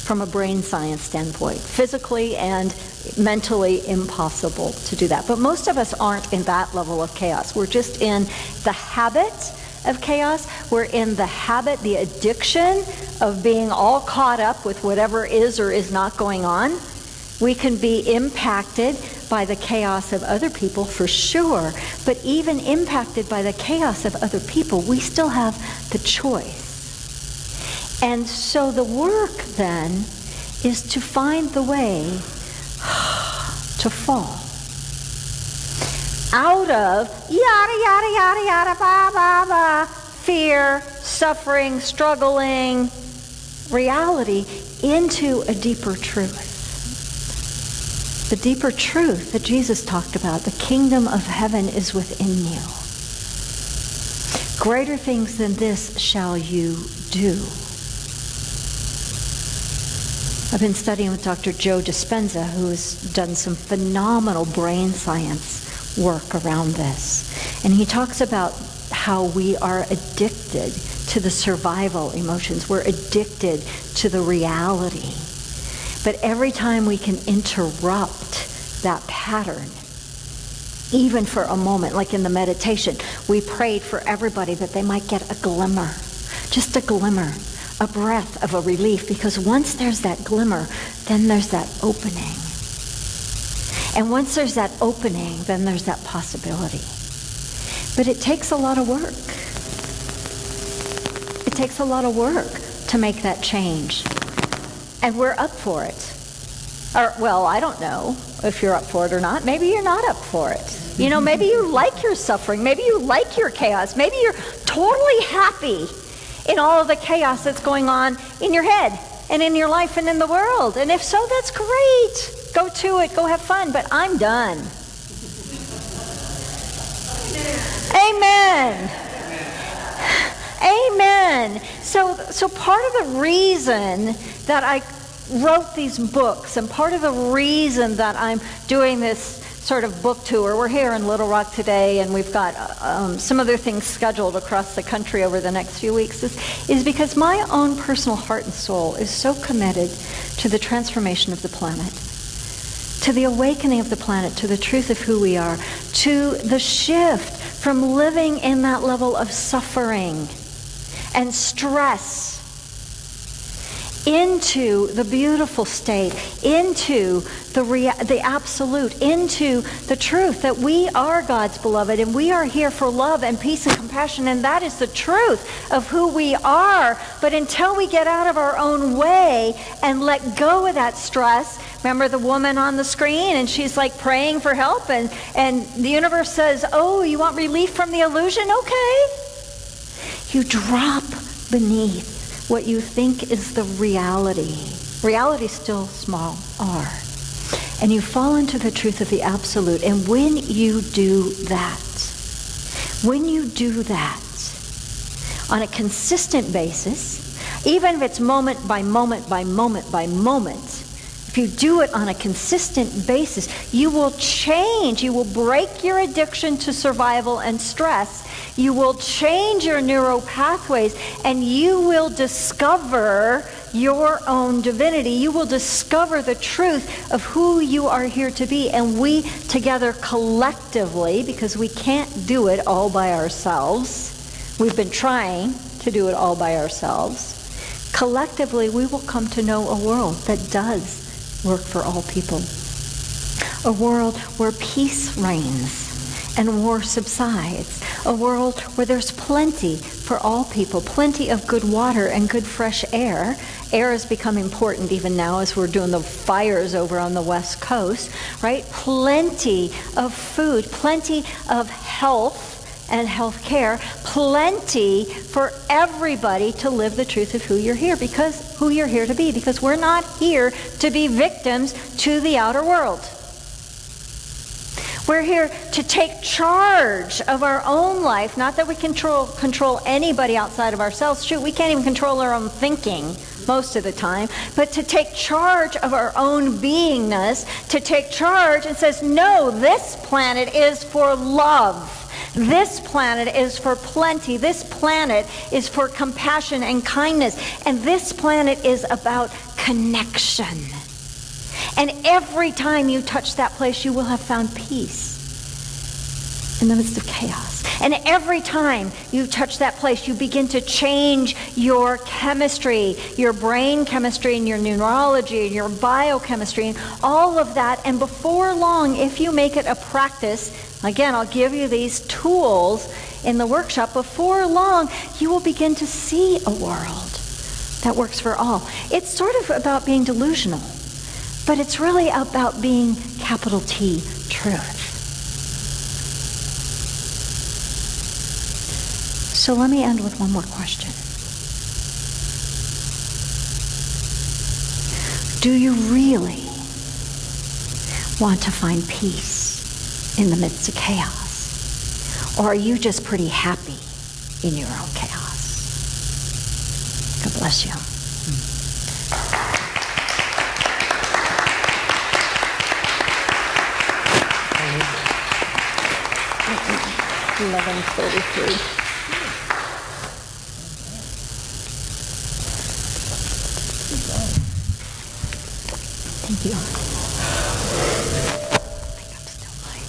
Speaker 6: from a brain science standpoint, physically and mentally impossible to do that. But most of us aren't in that level of chaos. We're just in the habit of chaos. We're in the habit, the addiction of being all caught up with whatever is or is not going on. We can be impacted by the chaos of other people, for sure, but even impacted by the chaos of other people, we still have the choice. And so the work then is to find the way to fall out of yada, yada, yada, yada, ba, ba, ba, fear, suffering, struggling, reality, into a deeper truth. The deeper truth that Jesus talked about, the kingdom of heaven is within you. Greater things than this shall you do. I've been studying with Dr. Joe Dispenza, who has done some phenomenal brain science work around this. And he talks about how we are addicted to the survival emotions. We're addicted to the reality. But every time we can interrupt that pattern, even for a moment, like in the meditation, we prayed for everybody that they might get a glimmer, just a glimmer, a breath of a relief, because once there's that glimmer, then there's that opening. And once there's that opening, then there's that possibility. But it takes a lot of work. It takes a lot of work to make that change. And we're up for it. Or, well, I don't know if you're up for it or not. Maybe you're not up for it. You know, maybe you like your suffering. Maybe you like your chaos. Maybe you're totally happy in all of the chaos that's going on in your head and in your life and in the world. And if so, that's great. Go to it. Go have fun. But I'm done. Amen. Amen. So part of the reason that I wrote these books, and part of the reason that I'm doing this sort of book tour, we're here in Little Rock today, and we've got some other things scheduled across the country over the next few weeks, is because my own personal heart and soul is so committed to the transformation of the planet, to the awakening of the planet, to the truth of who we are, to the shift from living in that level of suffering and stress into the beautiful state, into the absolute, into the truth that we are God's beloved and we are here for love and peace and compassion, and that is the truth of who we are. But until we get out of our own way and let go of that stress, remember the woman on the screen, and she's like praying for help, and the universe says, oh, you want relief from the illusion? Okay. You drop beneath what you think is the reality. Reality is still small, r. And you fall into the truth of the absolute. And when you do that on a consistent basis, even if it's moment by moment by moment by moment, if you do it on a consistent basis, you will change. You will break your addiction to survival and stress. You will change your neural pathways, and you will discover your own divinity. You will discover the truth of who you are here to be. And we together collectively, because we can't do it all by ourselves, we've been trying to do it all by ourselves, collectively we will come to know a world that does work for all people. A world where peace reigns and war subsides. A world where there's plenty for all people, plenty of good water and good fresh air. Air has become important even now as we're doing the fires over on the West Coast, right? Plenty of food, plenty of health and health care, plenty for everybody to live the truth of who you're here to be, because we're not here to be victims to the outer world. We're here to take charge of our own life, not that we control anybody outside of ourselves. Shoot, we can't even control our own thinking most of the time, but to take charge of our own beingness, to take charge and says, no, this planet is for love. This planet is for plenty. This planet is for compassion and kindness. And this planet is about connection. And every time you touch that place, you will have found peace. in the midst of chaos. And every time you touch that place, you begin to change your chemistry, your brain chemistry and your neurology and your biochemistry and all of that. And before long, if you make it a practice, again, I'll give you these tools in the workshop, before long, you will begin to see a world that works for all. It's sort of about being delusional, but it's really about being capital T, truth. So let me end with one more question. Do you really want to find peace in the midst of chaos? Or are you just pretty happy in your own chaos? God bless you. 11:33. Thank you. I think I'm still light.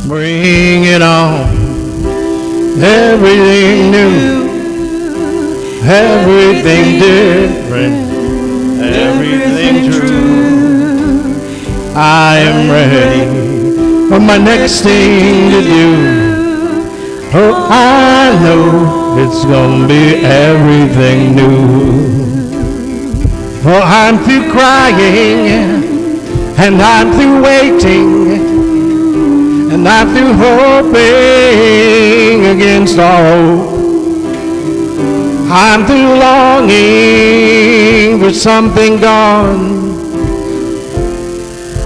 Speaker 3: Bring it on, everything new, everything different, everything true. I am ready for my next thing to do. Oh, I know it's gonna be everything new. Oh, I'm through crying, and I'm through waiting, and I'm through hoping against all hope. I'm through longing for something gone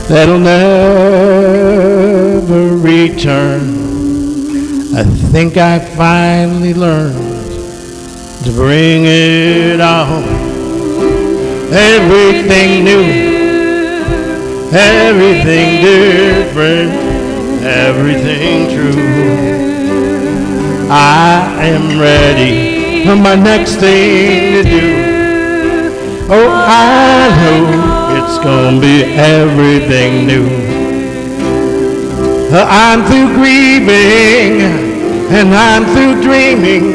Speaker 3: that'll never return. I think I finally learned to bring it on. Everything new, everything different, everything true. I am ready for my next thing to do. Oh, I know it's gonna be everything new. I'm through grieving and I'm through dreaming.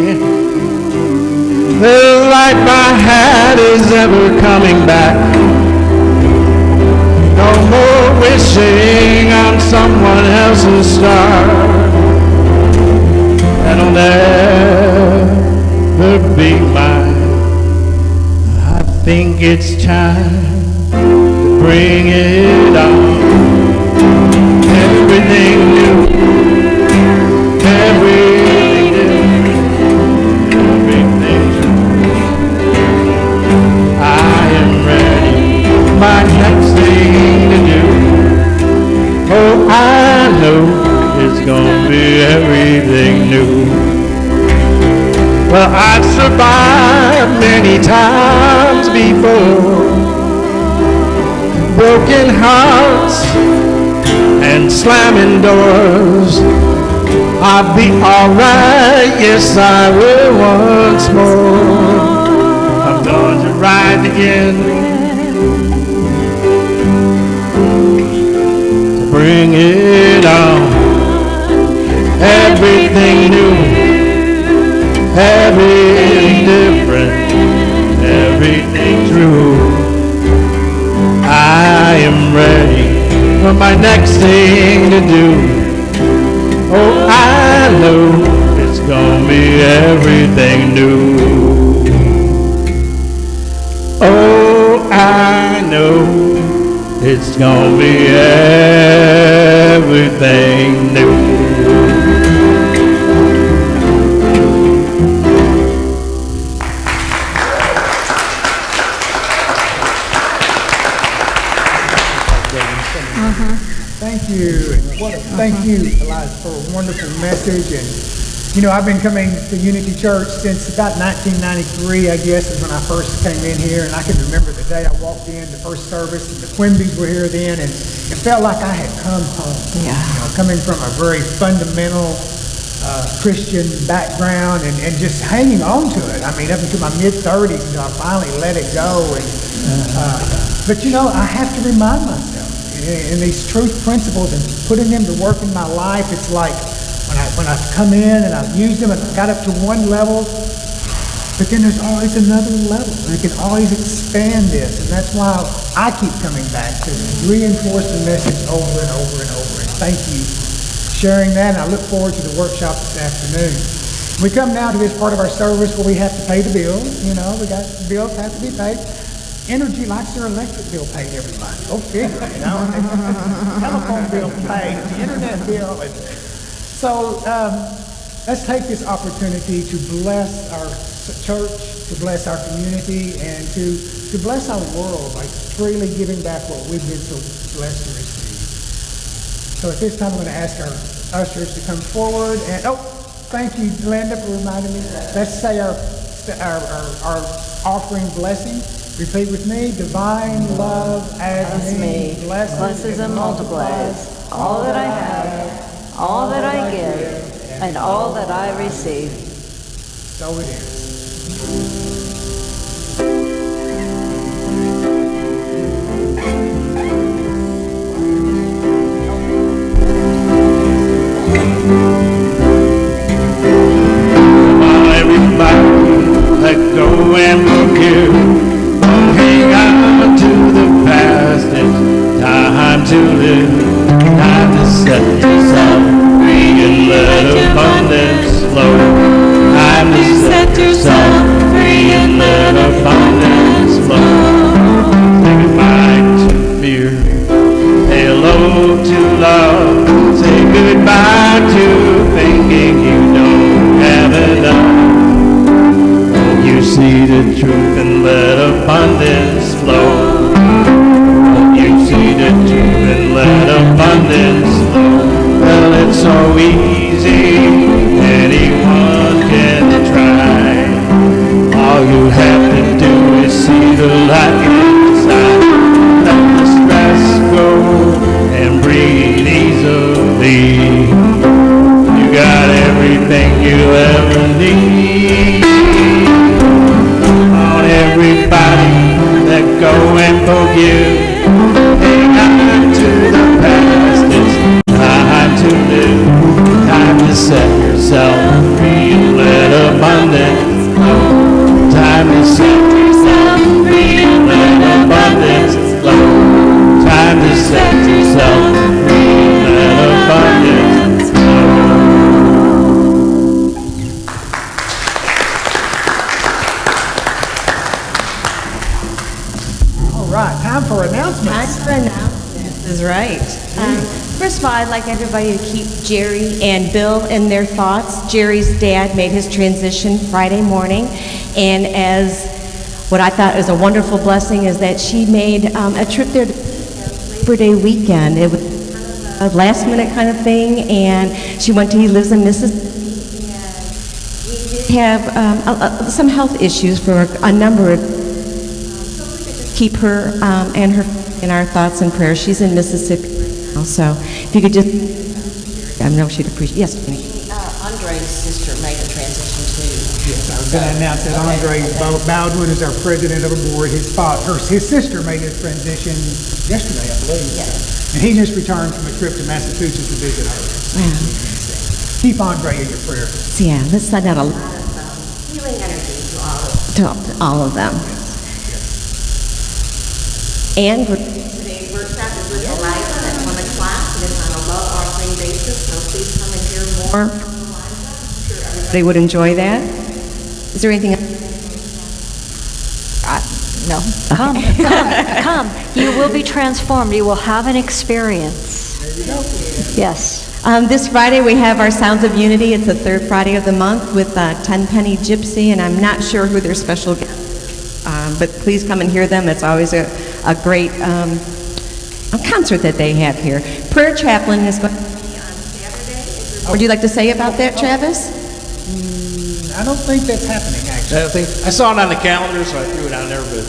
Speaker 3: The life I had is ever coming back. No more wishing on someone else's star. That'll never be mine. I think it's time to bring it on. Everything new, everything different, everything true. I am ready for my next thing to do. Oh, I know it's gonna be everything new. Well, I've survived many times before, broken hearts and slamming doors. I'll be alright, yes I will once more. I'm going to rise again, to bring it on. Everything new, everything different, everything true. I am ready for my next thing to do. Oh, I know it's gonna be everything new. Oh, I know it's gonna be everything new.
Speaker 5: Thank you. And thank you, Aliza, for a wonderful message. And, you know, I've been coming to Unity Church since about 1993, I guess, is when I first came in here. And I can remember the day I walked in, the first service, and the Quimby's were here then, and it felt like I had come home.
Speaker 6: Yeah.
Speaker 5: You know, coming from a very fundamental Christian background and just hanging on to it. I mean, up until my mid-30s until I finally let it go. And, but, you know, I have to remind myself in these truth principles and putting them to work in my life. It's like when I've come in and I've used them and I've got up to one level, but then there's always another level. And I can always expand this. And that's why I keep coming back to reinforce the message over and over and over. And thank you for sharing that. And I look forward to the workshop this afternoon. We come now to this part of our service where we have to pay the bills. You know, we got bills have to be paid. Energy likes their electric bill paid every month. Go figure, you know. Telephone bill paid, the internet bill. And so let's take this opportunity to bless our church, to bless our community, and to bless our world by freely giving back what we've been so blessed to receive. So at this time, I'm going to ask our ushers to come forward. And thank you, Linda, for reminding me. Let's say our offering blessing. Repeat with me. Divine love adds me,
Speaker 6: blesses and multiplies all that I have, all that I give, and all that I receive.
Speaker 5: So it is.
Speaker 3: Let go and forgive. Don't hang on to the past. It's time to live. Time to set yourself free and let abundance flow. Time to set yourself free and let abundance flow. Say goodbye to fear. Say hello to love. Say goodbye to thinking you don't have enough. You see the truth and let abundance flow. You see the truth and let abundance flow. Well, it's so easy, anyone can try. All you have to do is see the light inside. Let the stress go and breathe easily. You got everything you ever need. Everybody, let go and forgive. Hang on to the past. It's time to live. Time to set yourself free and let abundance flow. Time to set yourself free and let abundance flow. Time to set yourself free and let abundance flow.
Speaker 5: Time for announcements.
Speaker 4: Time for announcements is right. First of all, I'd like everybody to keep Jerry and Bill in their thoughts. Jerry's dad made his transition Friday morning, and as what I thought was a wonderful blessing is that she made a trip there to Labor Day weekend. It was a last-minute kind of thing, and he lives in Mississippi, and he did have some health issues for a number of. Keep her and her in our thoughts and prayers. She's in Mississippi now, so if you could just, I know she'd appreciate. Yes, Penny.
Speaker 7: Andre's sister made a transition too.
Speaker 5: Yes, I was going to announce that Andre Baldwin is our president of the board. His sister made his transition yesterday, I believe.
Speaker 7: Yes.
Speaker 5: And he just returned from a trip to Massachusetts to visit her.
Speaker 4: Wow.
Speaker 5: Keep Andre in your prayers.
Speaker 4: So yeah, let's send out a lot
Speaker 7: Healing energy
Speaker 4: to all of them. And
Speaker 7: Today's workshop is with Aliza at 1 o'clock. It is on a low offering basis, so please come and hear more from Aliza. I'm sure everybody
Speaker 4: they would enjoy that. Is there anything else?
Speaker 6: No. Come. You will be transformed. You will have an experience.
Speaker 5: There you go.
Speaker 6: Yes.
Speaker 4: This Friday we have our Sounds of Unity. It's the third Friday of the month with Tenpenny Gypsy, and I'm not sure who their special guest is, but please come and hear them. It's always a great concert that they have here. Prayer Chaplain is going to be on Saturday. Would you like to say about that, Travis?
Speaker 5: I don't think that's happening, actually.
Speaker 3: I saw it on the calendar, so I threw it on there, but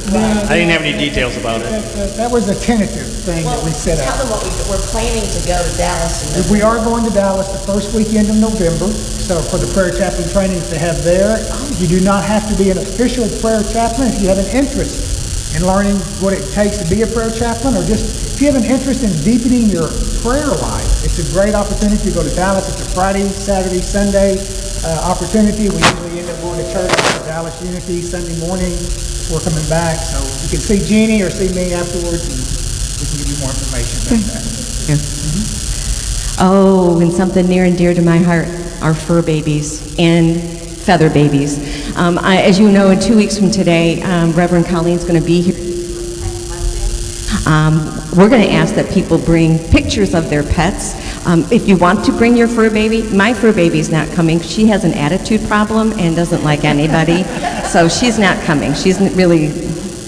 Speaker 3: I didn't have any details about it.
Speaker 5: That was a tentative thing that we set
Speaker 7: Tell
Speaker 5: up.
Speaker 7: them what we're planning to go to Dallas.
Speaker 5: We are going to Dallas the first weekend of November, so for the prayer chaplain trainings to have there. You do not have to be an official prayer chaplain if you have an interest in learning what it takes to be a prayer chaplain, or just if you have an interest in deepening your prayer life. It's a great opportunity to go to Dallas. It's a Friday, Saturday, Sunday opportunity. We usually end up going to church at Dallas Unity Sunday morning before coming back. So you can see Jeannie or see me afterwards, and we can give you more information about that.
Speaker 4: Oh, and something near and dear to my heart, our fur babies and feather babies. As you know, in 2 weeks from today, Reverend Colleen's going to be here. We're going to ask that people bring pictures of their pets. If you want to bring your fur baby, my fur baby's not coming. She has an attitude problem and doesn't like anybody, so she's not coming. She's really,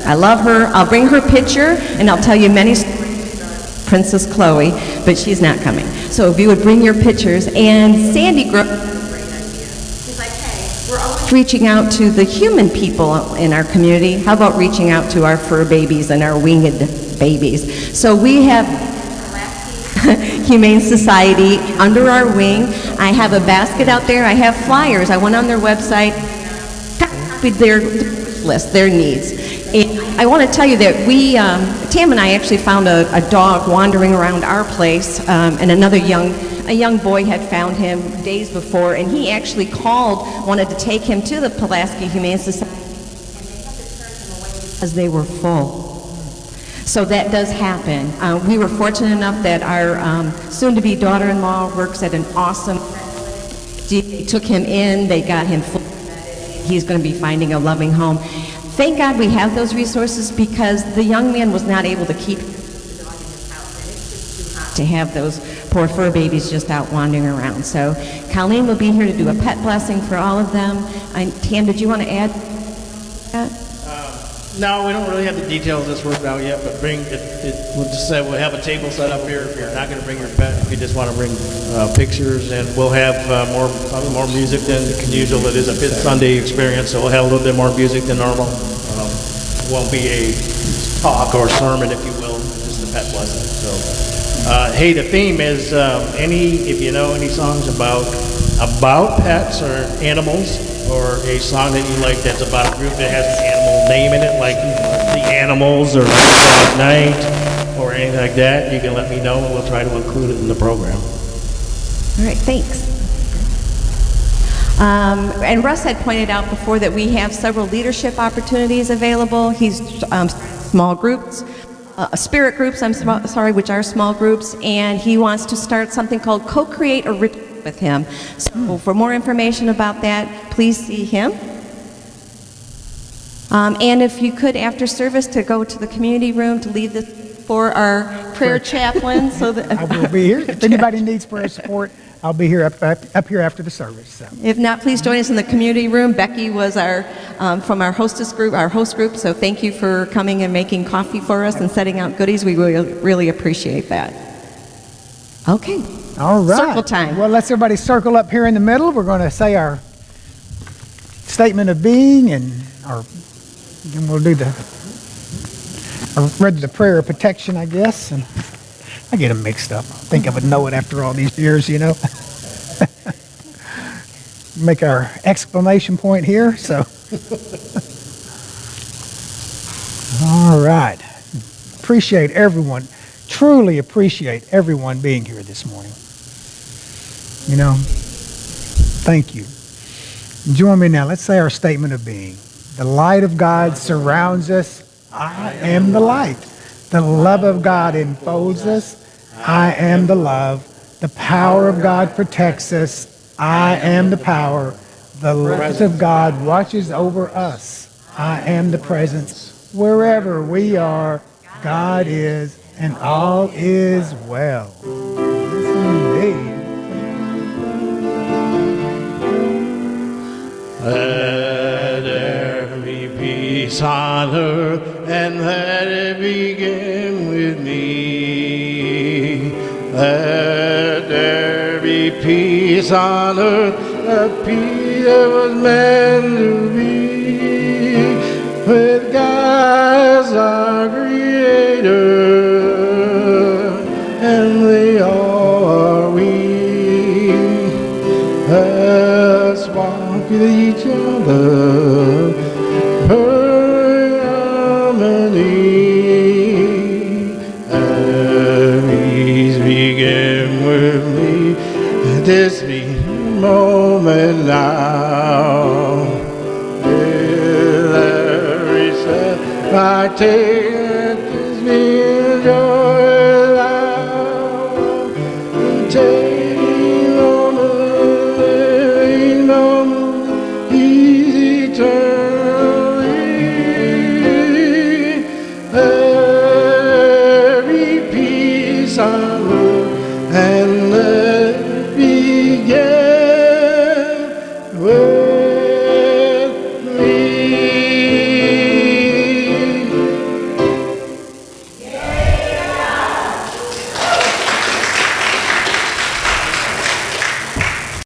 Speaker 4: I love her. I'll bring her picture, and I'll tell you many stories about Princess Chloe, but she's not coming. So if you would bring your pictures, and Sandy Grove, she's like, hey, we're always reaching out to the human people in our community. How about reaching out to our fur babies and our winged babies? So we have Humane Society under our wing. I have a basket out there. I have flyers. I went on their website, copied their list, their needs. And I want to tell you that we, Tam and I actually found a dog wandering around our place, and a young boy had found him days before, and he actually called, wanted to take him to the Pulaski Humane Society, and they had to turn him away because they were full. So that does happen. We were fortunate enough that our soon-to-be daughter-in-law works at an awesome. They took him in, they got him full. He's going to be finding a loving home. Thank God we have those resources, because the young man was not able to keep the dog in his house, and it's just too hot to have those poor fur babies just out wandering around. So Colleen will be here to do a pet blessing for all of them. Tam, did you want to add that?
Speaker 3: No, we don't really have the details of this worked out yet, but we'll just say we'll have a table set up here if you're not going to bring your pet, if you just want to bring pictures, and we'll have probably more music than usual. It is a Fifth Sunday experience, so we'll have a little bit more music than normal. It won't be a talk or sermon, if you will, just a pet blessing. So, hey, the theme is if you know any songs about pets or animals, or a song that you like that's about a group that has an animal name in it, like The Animals or Dog Night or anything like that, you can let me know and we'll try to include it in the program.
Speaker 4: All right, thanks. And Russ had pointed out before that we have several leadership opportunities available. He's small groups, spirit groups, which are small groups, and he wants to start something called Co-Create a Ritual with him. So for more information about that, please see him. And if you could, after service, to go to the community room to lead this for our prayer chaplain. So that
Speaker 5: I will be here. If anybody needs prayer support, I'll be here up here after the service. So.
Speaker 4: If not, please join us in the community room. Becky was from our host group, so thank you for coming and making coffee for us and setting out goodies. We really appreciate that. Okay.
Speaker 5: All right.
Speaker 4: Circle time.
Speaker 5: Well, let's everybody circle up here in the middle. We're going to say our statement of being, and we'll do the prayer of protection, I guess. And I get them mixed up. I think I would know it after all these years, you know. Make our exclamation point here. So, all right. Appreciate everyone. Truly appreciate everyone being here this morning. You know, thank you. Join me now. Let's say our statement of being. The light of God surrounds us. I am the light. The love of God enfolds us. I am the love. The power of God protects us. I am the power. The light of God watches over us. I am the presence. Wherever we are, God is, and all is well. Yes, indeed.
Speaker 3: Let there be peace on earth, and let it begin with me. Let there be peace on earth, a peace that was meant to be, with God as our Creator, and we all are we. Let's walk with each other, perfect harmony. Please begin with me this moment now. With every step I take, let this be a joy.